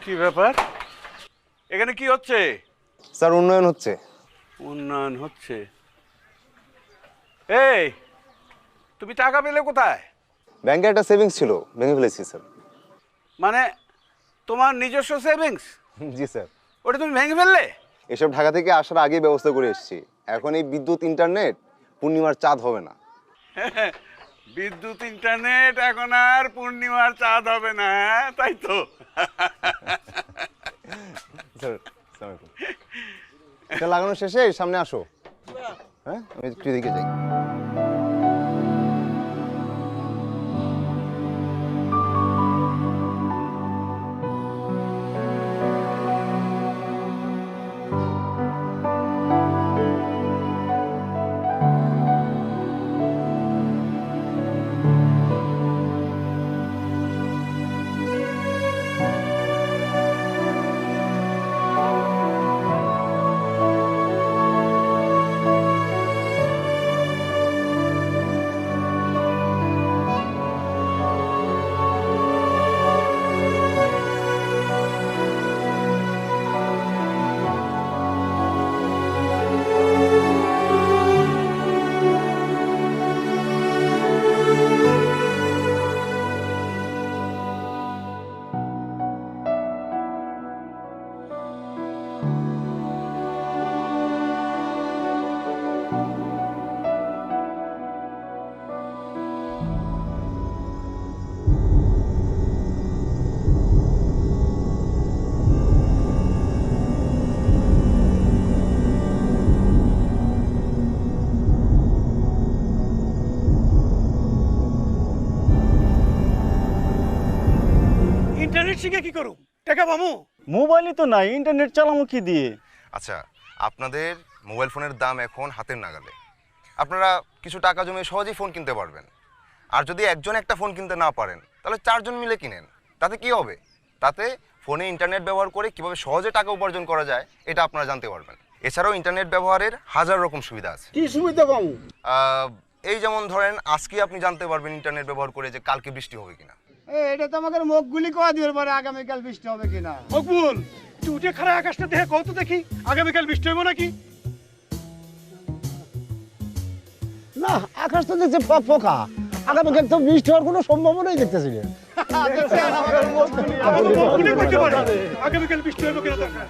কি ব্যাপার? এখানে কি হচ্ছে? স্যার উন্নয়ন হচ্ছে। উন্নয়ন হচ্ছে? এই তুমি টাকা পেলে কোথায়? ব্যাংকে একটা সেভিংস ছিল, ভেঙে ফেলেছি স্যার। মানে তোমার নিজস্ব সেভিংস? জি স্যার। ওটা তুমি ভেঙে ফেললে? এসব ঢাকা থেকে আসার আগে ব্যবস্থা করে এসেছি। এখন এই বিদ্যুৎ ইন্টারনেট পূর্ণিমার চাঁদ হবে না। বিদ্যুৎ ইন্টারনেট এখন আর পূর্ণিমার চাঁদ হবে না, তাই তো? লাগানো শেষে সামনে আসো। হ্যাঁ আমি একটু দিকে যাই। ইন্টারনেট শিখে কি করুম টাকা পামু? মোবাইলই তো নাই, ইন্টারনেট চালামু কি দিয়ে? আচ্ছা, আপনাদের মোবাইল ফোনের দাম এখন হাতের নাগালে। আপনারা কিছু টাকা জমিয়ে সহজেই ফোন কিনতে পারবেন। আর যদি একজন একটা ফোন কিনতে না পারেন তাহলে 4 জন মিলে কিনেন। তাতে কি হবে? তাতে ফোনে ইন্টারনেট ব্যবহার করে কিভাবে সহজে টাকা উপার্জন করা যায় এটা আপনারা জানতে পারবেন। এছাড়াও ইন্টারনেট ব্যবহারের হাজার রকম সুবিধা আছে। কি সুবিধা পাবো? এই যেমন ধরেন আজকে আপনি জানতে পারবেন ইন্টারনেট ব্যবহার করে যে কালকে বৃষ্টি হবে কিনা। এটা তো আমাদের মুখগুলি কয়া দিবার পরে আগামীকাল বৃষ্টি হবে কিনা। মকবুল, তুই উঠে খারাপ আকাশটা দেখে কত দেখি আগামীকাল বৃষ্টি হবে নাকি? না, আকাশ তো দেখছে ফোকা, আগামীকাল তো বৃষ্টি হওয়ার কোনো সম্ভাবনাই দেখতেছি না। আগামীকাল বৃষ্টি হবে কিনা দরকার,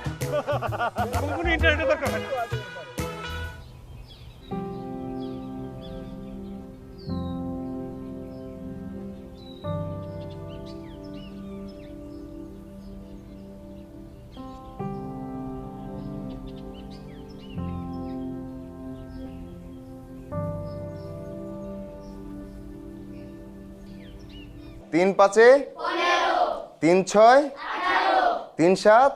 কোনো ইন্টারনেটের দরকার হয় না। তিন 5 3 6 3 7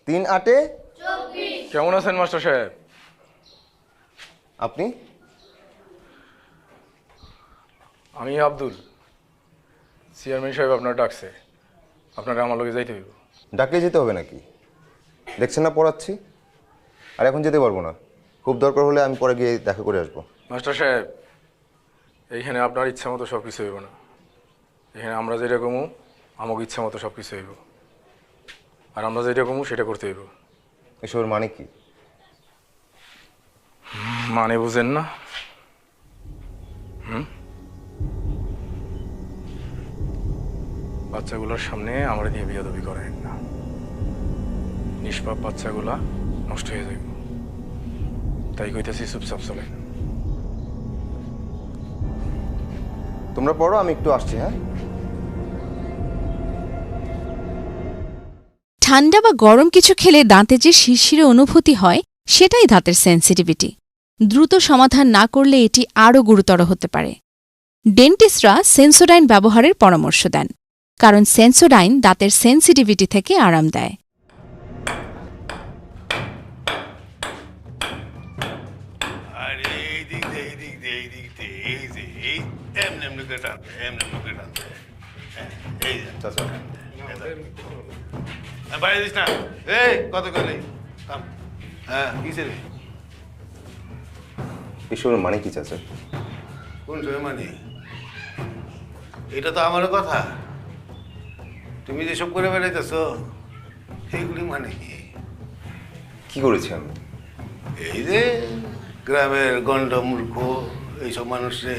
3 8 কেমন আছেন মাস্টার সাহেব? আপনি? আমি আব্দুল। চেয়ারম্যান সাহেব আপনার ডাকছে, আপনারা আমার লগে যাইতে হইব। ডাকলে যেতে হবে নাকি? দেখছেন না পড়াচ্ছি, আর এখন যেতে পারবো না। খুব দরকার হলে আমি পরে গিয়ে দেখা করে আসবো। মাস্টার সাহেব, এইখানে আপনার ইচ্ছা মতো সব কিছু হইব না। এখানে আমরা যেটা কমু আমাকে ইচ্ছা মতো সব কিছু হইব, আর আমরা যেটা কমু সেটা করতে হইব। এসবের মানে কি? মানে বুঝেন না? বাচ্চাগুলোর সামনে আমরা নিয়ে বিয়াদবি করেন না, নিষ্পাপ বাচ্চাগুলা নষ্ট হয়ে যাইব। তাই কইতেছি চুপচাপ চলেন। তোমরা পড়ো, আমি একটু আসছি। হ্যাঁ, ঠান্ডা বা গরম কিছু খেলে দাঁতে যে শিরশিরে অনুভূতি হয় সেটাই দাঁতের সেন্সিটিভিটি। দ্রুত সমাধান না করলে এটি আরও গুরুতর হতে পারে। ডেন্টিস্টরা সেন্সোডাইন ব্যবহারের পরামর্শ দেন, কারণ সেন্সোডাইন দাঁতের সেন্সিটিভিটি থেকে আরাম দেয়। এসবের মানে কি চাচা? কোন মানে? এটা তো আমারও কথা। তুমি যেসব করে বেড়াইতেছ সেইগুলি মানে কি? কি করেছি আমি? এই যে গ্রামের গন্ড মূর্খ এইসব মানুষে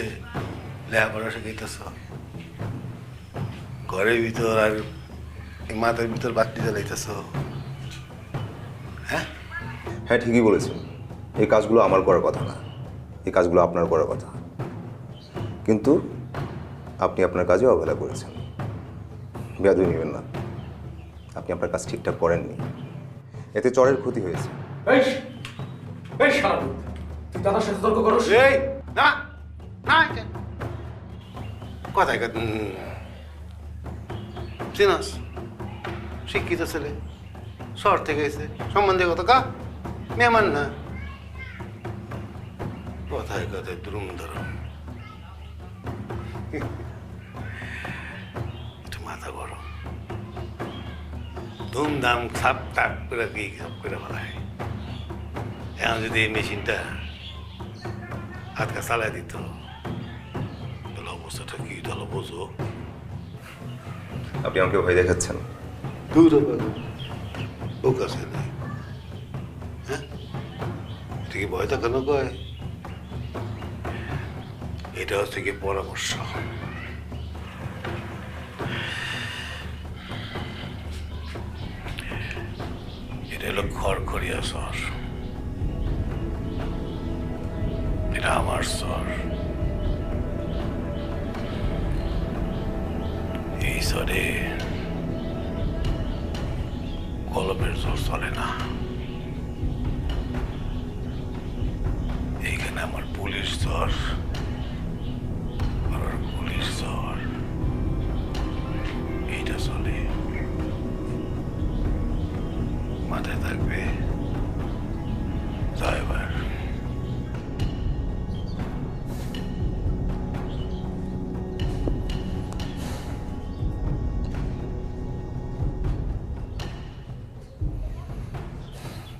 লেখাপড়া শিখাইতেছ, ঘরের ভিতর আর মাথার ভিতর বাতি জ্বালাইতেছ। হ্যাঁ, ঠিকই বলেছেন। এই কাজগুলো আমার করার কথা না, এই কাজগুলো আপনার করার কথা। কিন্তু আপনি আপনার কাজে অবহেলা করেছেন। বেয়াদবি নেবেন না, আপনি আপনার কাজ ঠিকঠাক করেননি, এতে চরের ক্ষতি হয়েছে। কথায় চিনাস শিক্ষিত ছেলে, শহর থেকে এসে সম্বন্ধে কত কা মেহমান না, কথায় কথায় দ্রুম ধরুম। একটু মাথা গরম, ধুমধাম ছাপ তাপ করে কি সব করে ফেলায়। এখন যদি এই মেশিনটা হাতটা চালাই দিত তাহলে অবস্থাটা কি তাহলে বোঝো। আপনি আমাকে ভয় দেখাচ্ছেন? দূর ও কাছে নেই। হ্যাঁ, এটা কি ভয় দেখানো কয়? এটা হচ্ছে কি পরামর্শ। এটা হলো খড়খড়িয়া শহর, এটা আমার শহর। এই শহরে কলমের জোর চলে না। এইখানে আমার পুলিশ জ্বর আর পুলিশ জ্বর এইটা চলে।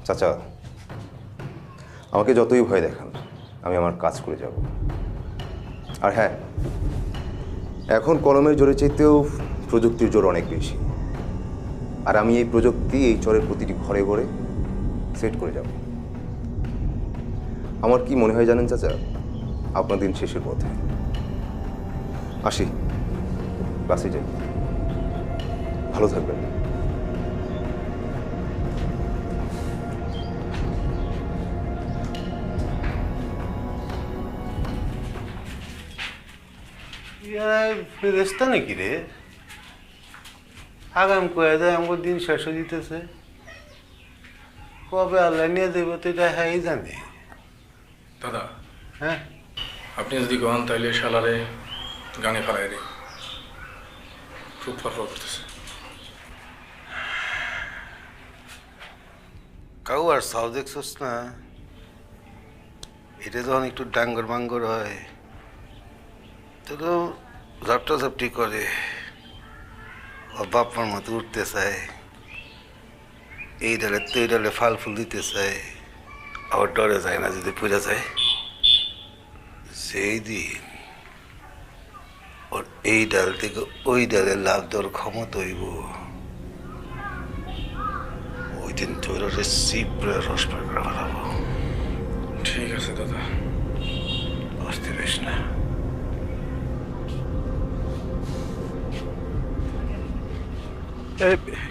চাচা, আমাকে যতই ভয় দেখান, আমি আমার কাজ করে যাব। আর হ্যাঁ, এখন কলমের জোরে চাইতেও প্রযুক্তির জোর অনেক বেশি। আর আমি এই প্রযুক্তি এই চরের প্রতিটি ঘরে ঘরে সেট করে যাব। আমার কি মনে হয় জানেন চাচা, আপনার দিন শেষের পথে। আসি, ক্লাসে যাই। ভালো থাকবেন। ফেরেস্তা নাকি রে? আগাম কয়ে দেয় আমার দিন শেষ হয়ে দিতেছে। কবে আল্লাহ নিয়ে দেব তো এটা হ্যাঁ জানে। দাদা, হ্যাঁ, আপনি যদি কন তাইলে শালারে গানে ফেলাই রে, খুব ফরফর করতেছে। কাউ আর সাউ দেখছস না? এটা যখন একটু ডাঙ্গর বাঙ্গর হয় তো ঝাপটা ঝাপটি করে, ও বাপার মতো উঠতে চায়, এই ডালে তো এই ডালে ফাল ফুল দিতে চায়, আবার ডরে যায় না যদি পূজা যায়। সেই দিন ওর এই ডাল থেকে ওই ডালে লাভ দেওয়ার ক্ষমতা হইব, ওই দিন তোর সিপড়ে রস পার করে ফেলাবো। ঠিক আছে দাদা, অস্থির হইস না।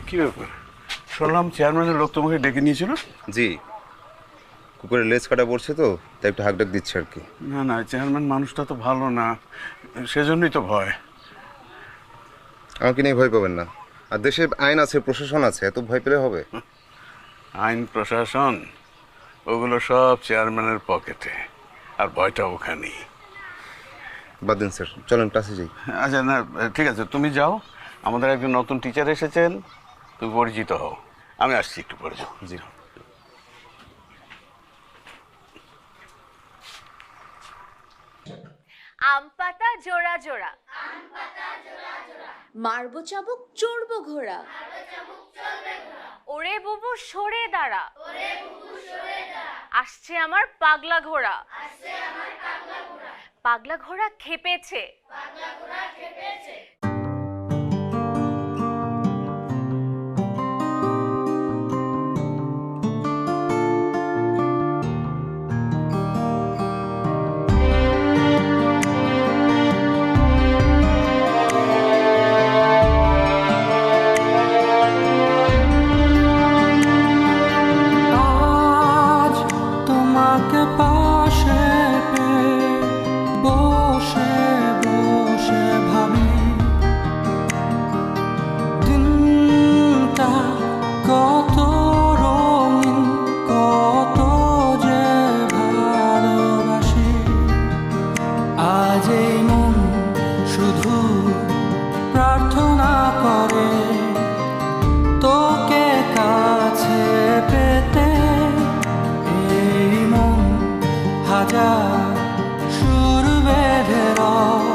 কি ব্যাপার, শুনলাম চেয়ারম্যানের লোক তোমাকে ডেকে নিয়েছিল? জি, কুকুরের লেজ কাটা পড়ছে তো, তাই একটু হাঁকডাক দিচ্ছে আর কি। না না, চেয়ারম্যান মানুষটা তো ভালো না, সেজন্যই তো ভয়। আমাকে নিয়ে ভয় পাবেন না। আর দেশের আইন আছে, প্রশাসন আছে, এত ভয় পেলে হবে? আইন প্রশাসন ওগুলো সব চেয়ারম্যানের পকেটে, আর ভয়টা ওখানেই। বাদ দিন স্যার, চলেন ক্লাসে যাই। আচ্ছা না, ঠিক আছে, তুমি যাও। আমাদের একজন নতুন টিচার এসেছেন, তুমি পরিচিত হও। আমি আসছি একটু পরে। যাও। জি। আম পাতা জোড়া জোড়া, মারবো চাবুক চড়বো ঘোড়া, ওরে বুবু সরে দাঁড়া, আসছে আমার পাগলা ঘোড়া, পাগলা ঘোড়া খেপেছে। আজ তোমাকে পাশে পেয়ে বসে বসে ভাবি দিনটা কত রঙিন, কত যে ভালোবাসি। আজ এই মন শুধু প্রার্থনা করে তোকে কাছে পেতে। এই মন হাজার সুর বেঁধে রয়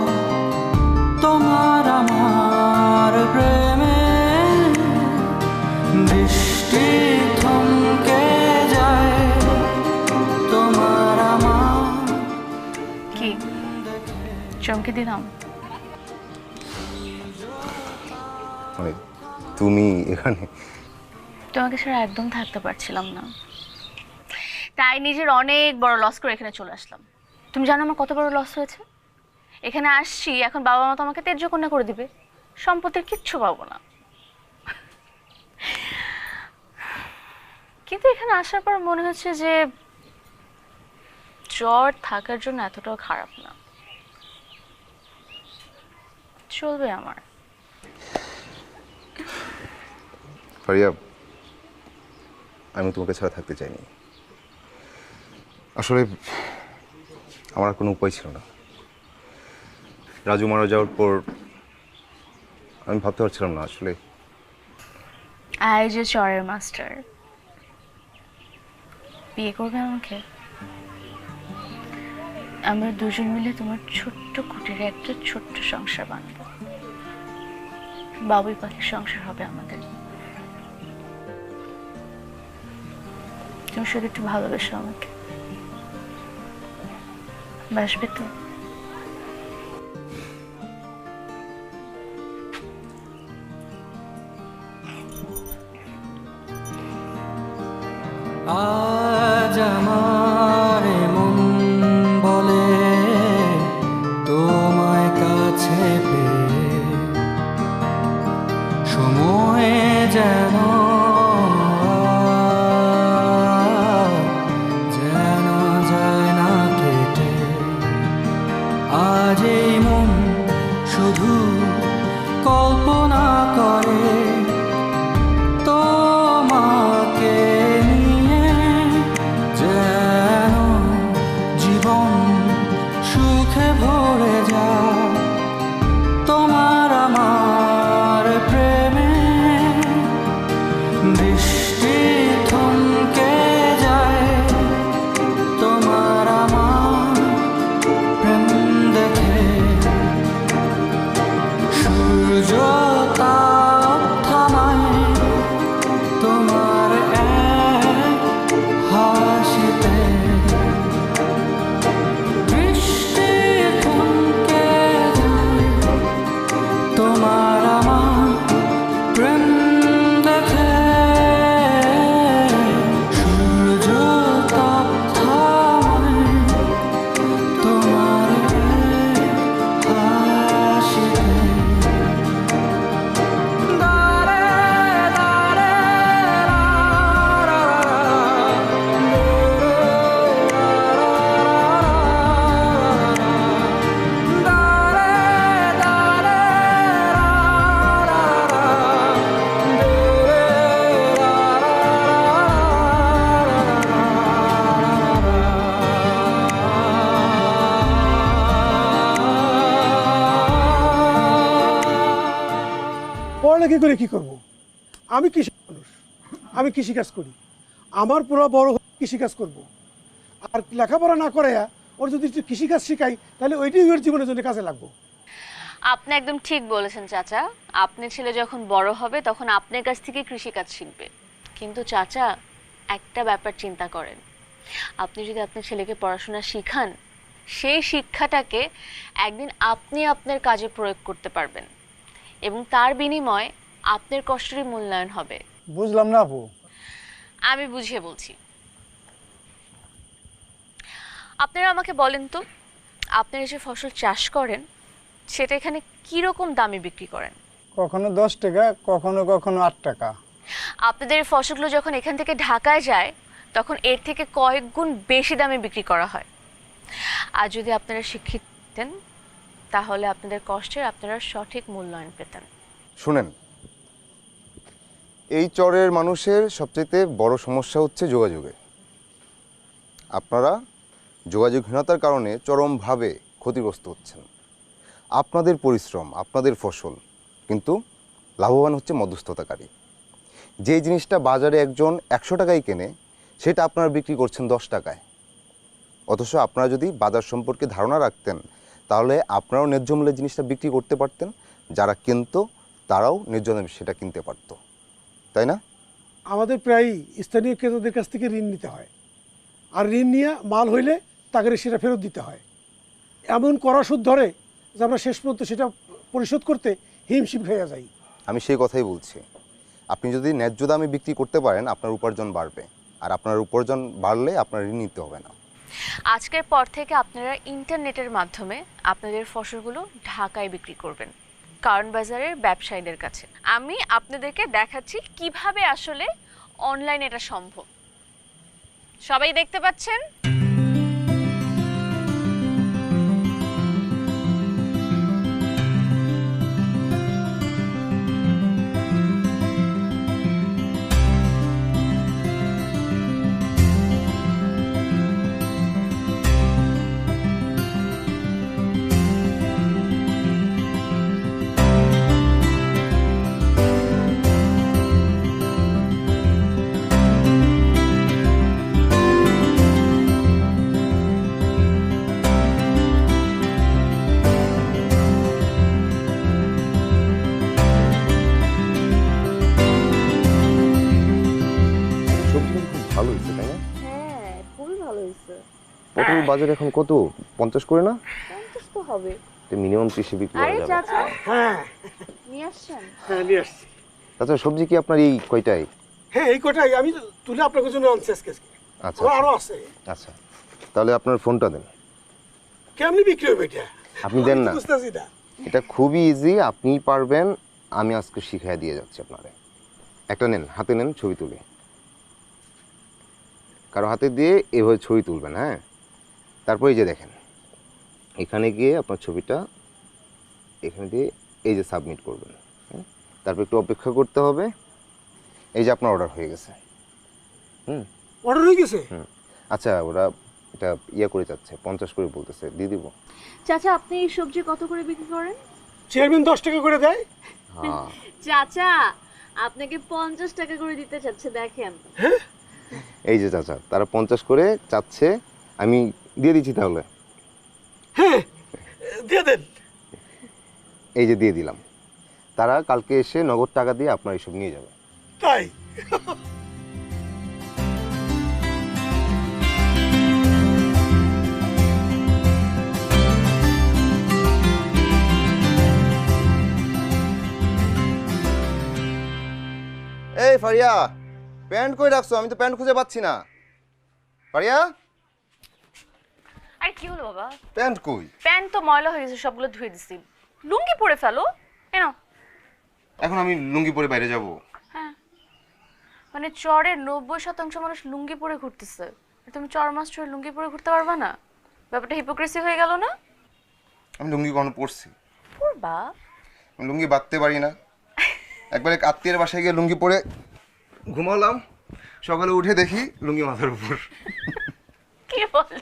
তোমার আমার প্রেমে। বৃষ্টি থমকে যায় তোমার আমার। কি চমকে দিলাম? মানে তুমি এখানে? তোমাকে ছাড়া একদম থাকতে পারছিলাম না, তাই নিজের অনেক বড় লস করে এখানে চলে আসলাম। তুমি জানো আমার কত বড় লস হয়েছে? এখানে আসছি, এখন বাবা মা তো আমাকে ত্যায্য কন্যা করে দিবে, সম্পত্তির কিচ্ছু পাবো না। কিন্তু এখানে আসার পর মনে হচ্ছে যে জ্বর থাকার জন্য এতটাও খারাপ না, চলবে আমার। ফারিয়া, আমি তোমাকে ছাড়া থাকতে চাইনি। আসলে আমার আর কোনো উপায় ছিল না। রাজু মারা যাওয়ার পর আমি ভাবতে পারছিলাম না আসলে। আই যে চরের মাস্টার, বিয়ে করবে আমাকে? আমরা দুজন মিলে তোমার ছোট্ট কুটিরে একটা ছোট্ট সংসার বানাবো, বাবুই পাখির সংসার হবে আমাদের। তুমি শুধু একটু ভালোবেসো আমাকে, বাসবে তো? আজ আমার মন বলে তোমায় কাছে পেয়ে সময় যেন যায় না কেটে। আজ এই মন শুধু কল্পনা করে তোমাকে নিয়ে, যেন জীবন সুখে ভরে যায় তোমার আমার প্রেমে। বৃষ্টি থমকে যায় তোমার আমার প্রেম দেখে, সূর্য তাপ থামায় তোমার এক হাসিতে। বৃষ্টি থমকে যায় তোমার আমার প্রেম দেখে, সূর্য তাপ থামায় তোমার এক হাসিতে। পড়ালেখা করে কি করব? আমি কৃষি মানুষ, আমি কৃষিকাজ করি। আমার পুরো বড় কৃষিকাজ করব। আর লেখাপড়া না করে ওর যদি একটু কৃষিকাজ শিখাই তাহলে ওইটাই ওর জীবনের জন্য কাজে লাগবো। আপনি একদম ঠিক বলেছেন চাচা। আপনার ছেলে যখন বড় হবে তখন আপনার কাছ থেকে কৃষিকাজ শিখবে। কিন্তু চাচা, একটা ব্যাপার চিন্তা করেন, আপনি যদি আপনার ছেলেকে পড়াশোনা শিখান, সেই শিক্ষাটাকে একদিন আপনি আপনার কাজে প্রয়োগ করতে পারবেন এবং তার বিনিময়ে আপনার কষ্টেরই মূল্যায়ন হবে। বুঝলাম না আপু। আমি বুঝিয়ে বলছি। আপনারা আমাকে বলেন তো, আপনারা যে ফসল চাষ করেন সেটা এখানে কীরকম দামে বিক্রি করেন? কখনো 10 টাকা, কখনো কখনো 8 টাকা। আপনাদের এই ফসলগুলো যখন এখান থেকে ঢাকায় যায় তখন এর থেকে কয়েক গুণ বেশি দামে বিক্রি করা হয়। আর যদি আপনারা শিক্ষিত হতেন তাহলে আপনাদের কষ্টের আপনারা সঠিক মূল্যায়ন পেতেন। শুনেন, এই চরের মানুষের সবচেয়ে বড় সমস্যা হচ্ছে যোগাযোগে। আপনারা যোগাযোগহীনতার কারণে চরমভাবে ক্ষতিগ্রস্ত হচ্ছেন। আপনাদের পরিশ্রম, আপনাদের ফসল, কিন্তু লাভবান হচ্ছে মধ্যস্থতাকারী। যে জিনিসটা বাজারে একজন 100 টাকায় কেনে সেটা আপনারা বিক্রি করছেন 10 টাকায়। অথচ আপনারা যদি বাজার সম্পর্কে ধারণা রাখতেন তাহলে আপনারাও ন্যায্য মূল্যে জিনিসটা বিক্রি করতে পারতেন, যারা কিনতো তারাও ন্যায্য দামে সেটা কিনতে পারতো, তাই না? আমাদের প্রায়ই স্থানীয় ক্রেতাদের কাছ থেকে ঋণ নিতে হয়, আর ঋণ নিয়ে মাল হইলে তাকে সেটা ফেরত দিতে হয়। এমন করা সুদ ধরে যে আমরা শেষ পর্যন্ত সেটা পরিশোধ করতে হিমশিম খাইয়া যাই। আমি সেই কথাই বলছি। আপনি যদি ন্যায্য দামে বিক্রি করতে পারেন আপনার উপার্জন বাড়বে, আর আপনার উপার্জন বাড়লে আপনার ঋণ নিতে হবে না। আজকের পর থেকে আপনারা ইন্টারনেটের মাধ্যমে আপনাদের ফসলগুলো ঢাকায় বিক্রি করবেন, কারণ বাজারের ব্যবসায়ীদের কাছে। আমি আপনাদেরকে দেখাচ্ছি কিভাবে আসলে অনলাইনে এটা সম্ভব। সবাই দেখতে পাচ্ছেন? বাজারে এখন কত 50 করে না? 50 তো হবে। মিনিমাম 30 বিক্রি করা আরে যাবে। চাচা হ্যাঁ নিয়ে আসছেন? হ্যাঁ নিয়ে আসছি। আচ্ছা সবজি কি আপনার এই কয়টাই? হ্যাঁ এই কটাই আমি তুলে আপনার জন্য আনছি আজকে। আচ্ছা আমার আরো আছে। আচ্ছা তাহলে আপনার ফোনটা দেন। কেমনি বিক্রি হবে এটা? আপনি দেন না। বুঝতেছি না। এটা খুবই ইজি, আপনিই পারবেন। আমি আজকে শিখিয়ে দিয়ে যাচ্ছি আপনারে। একটা নেন, হাতে নেন, ছবি তুলে কারো হাতে দিয়ে এভাবে ছবি তুলবেন। হ্যাঁ, তারপর এই যে দেখেন এখানে গিয়ে আপনার ছবিটা এখানে দিয়ে এই যে সাবমিট করবেন। তারপর একটু অপেক্ষা করতে হবে। এই যে আপনার অর্ডার হয়ে গেছে। অর্ডার হয়ে গেছে? আচ্ছা ওরা এটা ইয়ে করে যাচ্ছে 50 করে বলতেছে, দিয়ে দিব। চাচা আপনি এই সবজি কত করে বিক্রি করেন? চেয়ারম্যান 10 টাকা করে দেয়। হ্যাঁ চাচা আপনাকে 50 টাকা করে দিতে চাচ্ছে দেখেন। এই যে চাচা তারা 50 করে চাচ্ছে, আমি দিয়ে দিচ্ছি তাহলে। হ্যাঁ দিয়ে দেন। এই যে দিয়ে দিলাম। তারা কালকে এসে নগদ টাকা দিয়ে আপনার এইসব নিয়ে যাবে। তাই? এই ফারিয়া, প্যান্ট কই রাখছো? আমি তো প্যান্ট খুঁজে পাচ্ছি না। ফারিয়া আরে কি হলো বাবা? প্যান্ট কই? প্যান্ট তো ময়লা হয়ে গেছে, সবগুলো ধুয়ে দিছি। লুঙ্গি পরে ফেলো। এনো। এখন আমি লুঙ্গি পরে বাইরে যাব? হ্যাঁ মানে চরের 90% মানুষ লুঙ্গি পরে ঘুরতেছে, তুমি চর মাস্টার লুঙ্গি পরে ঘুরতে পারবা না? ব্যাপারটা হিপোক্রেসি হয়ে গেল না? আমি লুঙ্গি কখনো পরছি? পরবা। আমি লুঙ্গি বাঁধতে পারি না। একবার এক আত্মীয়ের বাসায় গিয়ে লুঙ্গি পরে ঘুমালাম, সকালে উঠে দেখি লুঙ্গি মাথার উপর। কি বলো?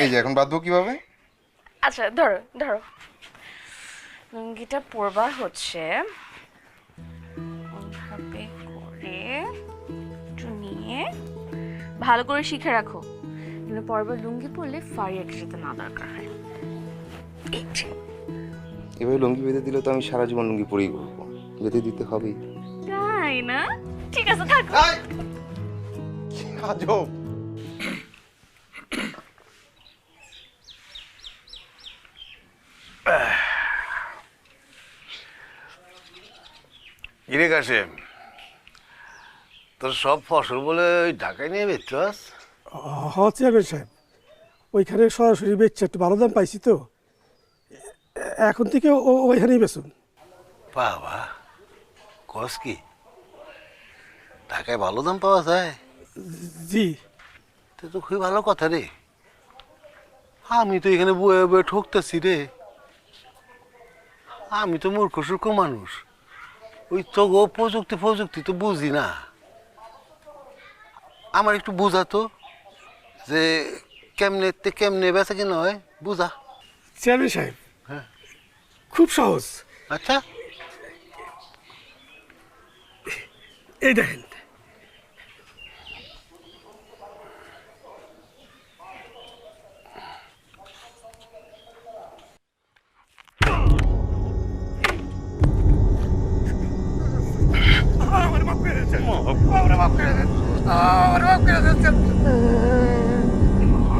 এই যে এখন বাঁধবো কিভাবে? আচ্ছা ধরো ধরো, লুঙ্গিটা পরবা হচ্ছে ওইভাবে করে একটু নিয়ে ভালো করে শিখে রাখো, কিন্তু পরবার লুঙ্গি পরলে ফারিয়াকে যেতে না দরকার হয়। এভাবে লুঙ্গি বেঁধে দিলে তো আমি সারা জীবন লুঙ্গি পরেই ঘুরবো, বেঁধে দিতে হবেই। তাই না? ঠিক আছে থাকো। আজব। কিরে কাশেম, তোর সব ফসল বলে ওই ঢাকায় নিয়ে বেচছস? হ্যাঁ চেয়ারম্যান সাহেব, ওইখানে সরাসরি বেচছে, একটু ভালো দাম পাইছি তো, এখন থেকে ওইখানেই বেচুন। বাবা কস কি, ঢাকায় ভালো দাম পাওয়া যায়? জি। তো খুবই ভালো কথা রে। আমি তো এখানে বয়ে বয়ে ঠকতেছি রে। আমি তো মূর্খ সূর্খ মানুষ, ওই তো গো প্রযুক্তি তো বুঝি না। আমার একটু বুঝা তো যে কেমনে বেচা কিনা হয়, বুঝা। চেয়ারম্যান সাহেব খুব সহজ। আচ্ছা এই দেখেন,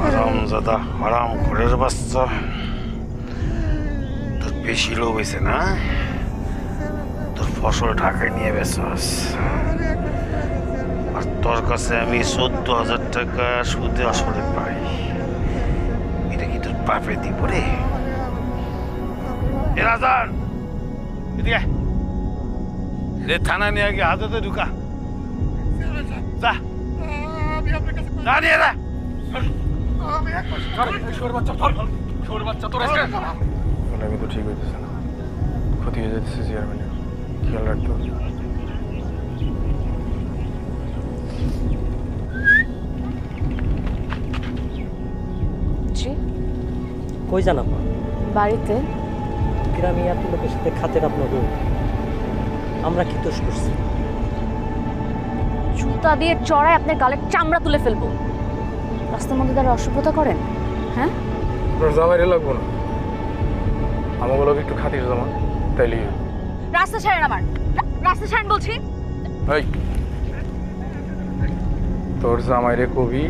হারামজাদা, হারাম ঘরের বাচ্চা, তোর বেশি লোভ হয়েছে না? তোর ফসল ঢাকায় নিয়ে বেচস, আর তোর কাছে আমি 14,000 টাকা সুদে আসলে পাই। এটা কি তোর বাপে দিব রে? এ রাজান, এদিকে রে, থানা নিয়ে গিয়ে হাজতে ঢুকা। যা যা নিয়ে যা। কিন্তু ঠিক হইতেছে না, ক্ষতি হয়ে যেতেছে চেয়ারম্যানের, খেয়াল রাখতে হবে। জি কই যান আপা? বাড়িতে। গ্রামে এত লোকের সাথে খাতের আপনার বউ, আমরা কি দোষ করছি? জুতা দিয়ে চড়ায় আপনার গালের চামড়া তুলে ফেলবো। রাস্তার মধ্যে দাঁড়িয়ে অসভ্যতা করেন? হ্যাঁ জামাইরে লাগবো না, আমাগুলো একটু খাতির জমা, তাইলে রাস্তা ছাড়েন, আমার রাস্তা ছাড়েন বলছি। তোর জামাইরে কবি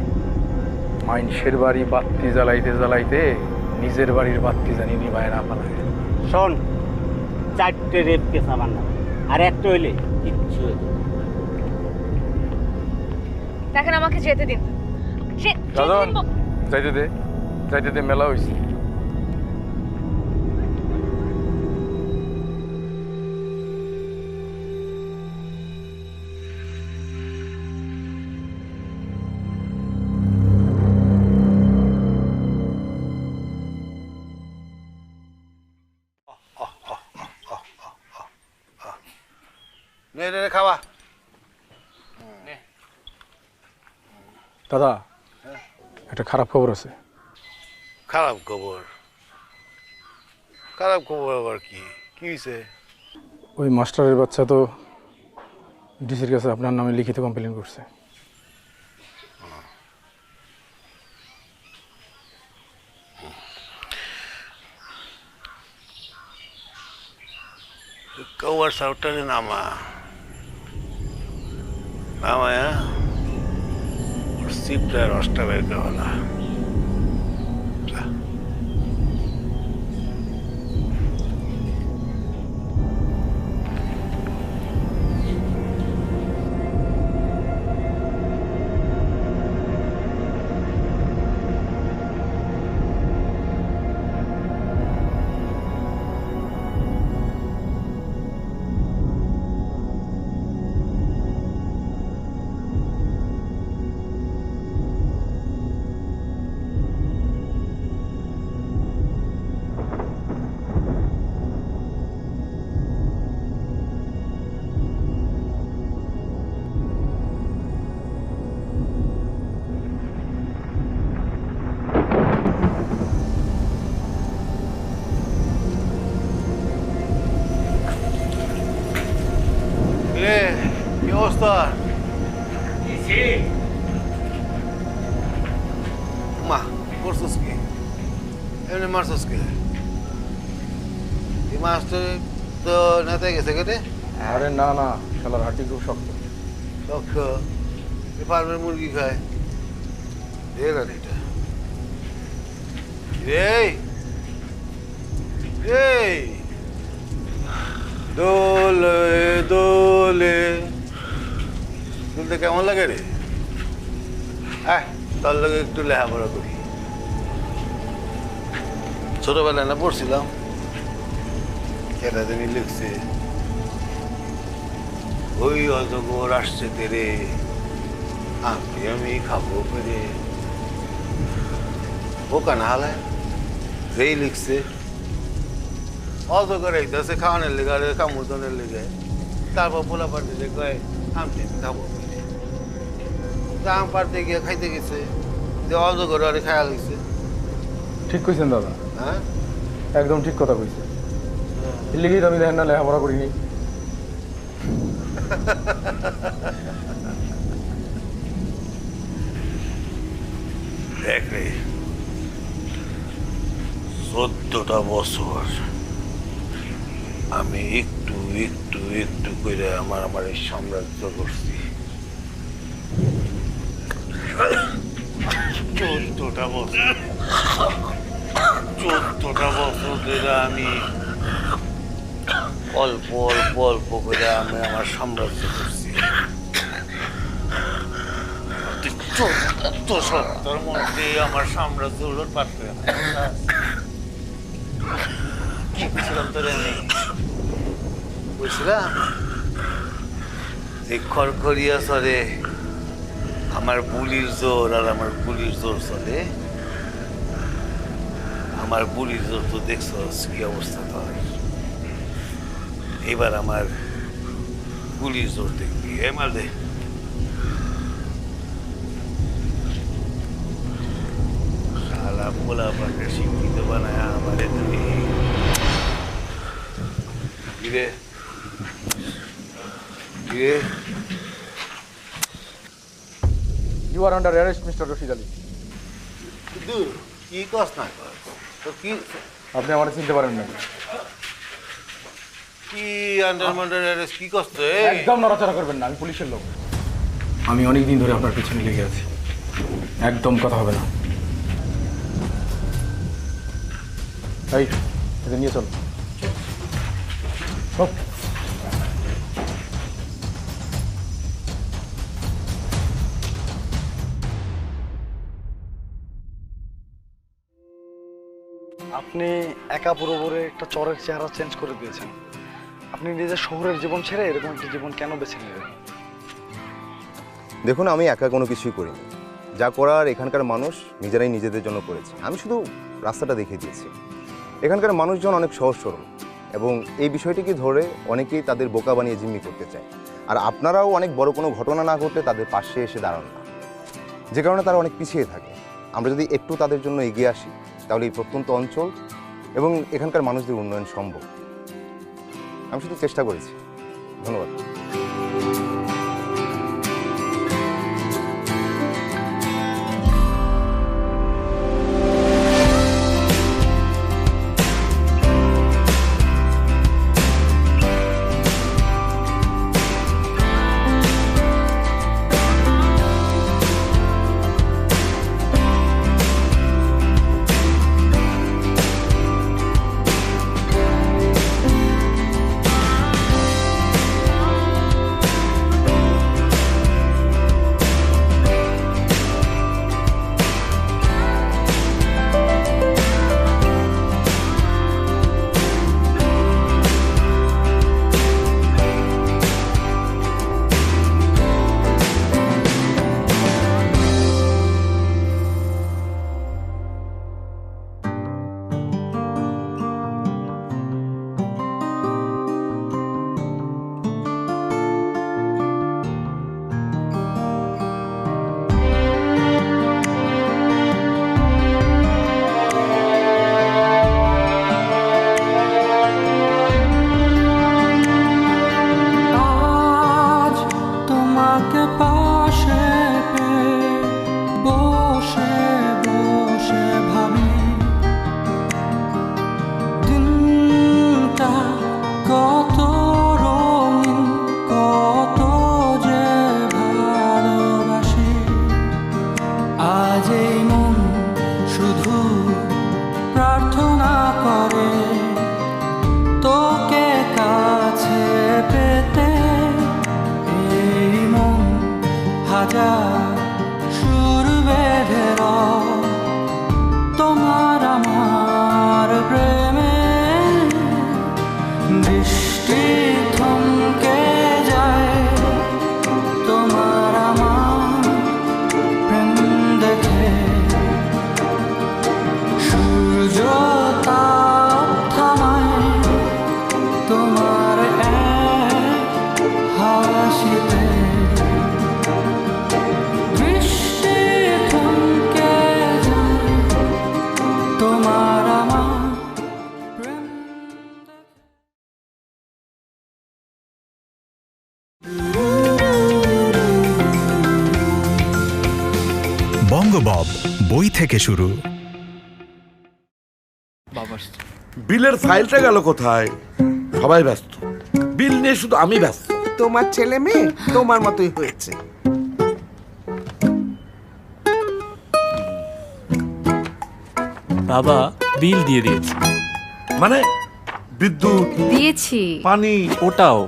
মাইনষের বাড়ি বাত্তি জ্বালাইতে জ্বালাইতে নিজের বাড়ির বাত্তি জানি নিভায় না পালায়। শোন, 4টে রেপ কেস আমার নাম, আর একটা হইলে কিচ্ছু হইতো না। দেখেন আমাকে যেতে দিন। রাজন, যাইতে দে, যাইতে দে, মেলা হইছে। নে নে খাওয়া। দাদা, একটা খারাপ খবর আছে। খারাপ খবর? খারাপ খবর আবার কি? কি হয়েছে? ওই মাস্টারের বাচ্চা তো ডিসির কাছে আপনার নামে লিখিত কমপ্লেন করছে। কৌয়ার সাউটারে নামা নামায়া ওর সিপটা রসটা বের করা না। কি অবস্থা? মা করছিস কি? এমনি মারছিস কি? এই মাস্টার তো নেতা গেছে কেটে? আরে না না, শালার হাঁটি খুব শক্ত। শক্ত? এই ফার্মের মুরগি খায়। দেখ আর এটা এই এই দোলে দোলে দুলতে কেমন লাগে রে? হ্যাঁ, তার লগে একটু লেখাপড়া করি। ছোটবেলায় না পড়ছিলাম, এটা তুমি লিখছে ওই অজগর আসছে তেরে আমি খাবো পেরে। বোকা না হালায় যেই লিখছে অজগর এইতেছে খাওয়ানোর লেগে আর কামড়নের লেগে, তারপর পোলা পার্টিতে কয় আমি খাবো পেরে। আম পাড়তে গিয়ে খাইতে গেছে, যে অজগর আরে খায়া লাগছে। ঠিক কইছেন দাদা, হ্যাঁ একদম ঠিক কথা কইছে। এর লেগেই তো আমি দেখেন না লেখাপড়া করিনি। দেখ রে, 14টা বছর আমি একটু একটু একটু করে আমার এই সাম্রাজ্য করছি। 14টা বছর ধরে আমি অল্প অল্প অল্প করে আমি আমার সাম্রাজ্য করছি। 14 সপ্তাহের মধ্যে আমার সাম্রাজ্য হলো পারতে কি বলছিলাম তোরে? আমি বলছিলাম যে খড়খড়িয়া চলে আমার বুলির জোর, আর আমার বুলির জোর চলে। আমার বুলির জোর তো দেখছো কি অবস্থা হয়। এবার আমার বুলির জোর দেখবি। মাল দে। শালা পোলা পাকে শিক্ষিত বানায় আমারে তুমি। কিরে কিরে? You are under arrest mister Rashid Ali. কিন্তু কি কস না কস তো কি? আপনি আমার চিনতে পারেন না? কি আন্ডার মান্ডার অ্যারেস্ট কি কস? একদম নড়াচড়া করবেন না, আমি পুলিশের লোক। আমি অনেক দিন ধরে আপনার পিছনে লেগে আছি। একদম কথা হবে না। এই এদের নিয়ে চল। আপনি একা পুরোপুরি একটা চরের চেহারা চেঞ্জ করে দিয়েছেন। আপনি নিজের শহরের জীবন ছেড়ে এরকম একটা জীবন কেন বেছে নিলেন? দেখুন, আমি একা কোনো কিছুই করিনি। যা করার এখানকার মানুষ নিজেরাই নিজেদের জন্য করেছে। আমি শুধু রাস্তাটা দেখিয়ে দিয়েছি। এখানকার মানুষজন অনেক সহজ সরল এবং এই বিষয়টিকে ধরে অনেকেই তাদের বোকা বানিয়ে জিম্মি করতে চায়। আর আপনারাও অনেক বড় কোনো ঘটনা না ঘটলে তাদের পাশে এসে দাঁড়ান না, যে কারণে তারা অনেক পিছিয়ে থাকে। আমরা যদি একটু তাদের জন্য এগিয়ে আসি তাহলে এই প্রত্যন্ত অঞ্চল এবং এখানকার মানুষদের উন্নয়ন সম্ভব। আমি শুধু চেষ্টা করেছি। ধন্যবাদ। বঙ্গবব বই থেকে শুরু। বিলের ফাইলটা গেল কোথায়? সবাই ব্যস্ত, বিল নিয়ে শুধু আমি ব্যস্ত। তোমার ছেলে মেয়ে তোমার মতোই হয়েছে। বাবা বিল দিয়ে দিয়েছি। মানে বিদ্যুৎ দিয়েছি, পানি, ওটাও,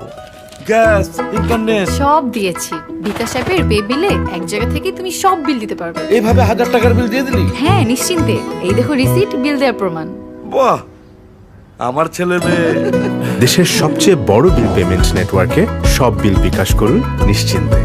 গ্যাস, ইন্টারনেট সব দিয়েছি। বিকাশ অ্যাপের পে বিলে এক জায়গা থেকে তুমি সব বিল দিতে পারবে। এইভাবে 1000 টাকার বিল দিয়ে দিলি? হ্যাঁ, নিশ্চিন্তে। এই দেখো রিসিট, বিল দেওয়ার প্রমাণ। বাহ, আমার ছেলে মেয়ে। দেশের সবচেয়ে বড় বিল পেমেন্ট নেটওয়ার্কে সব বিল বিকাশ করুন নিশ্চিন্তে।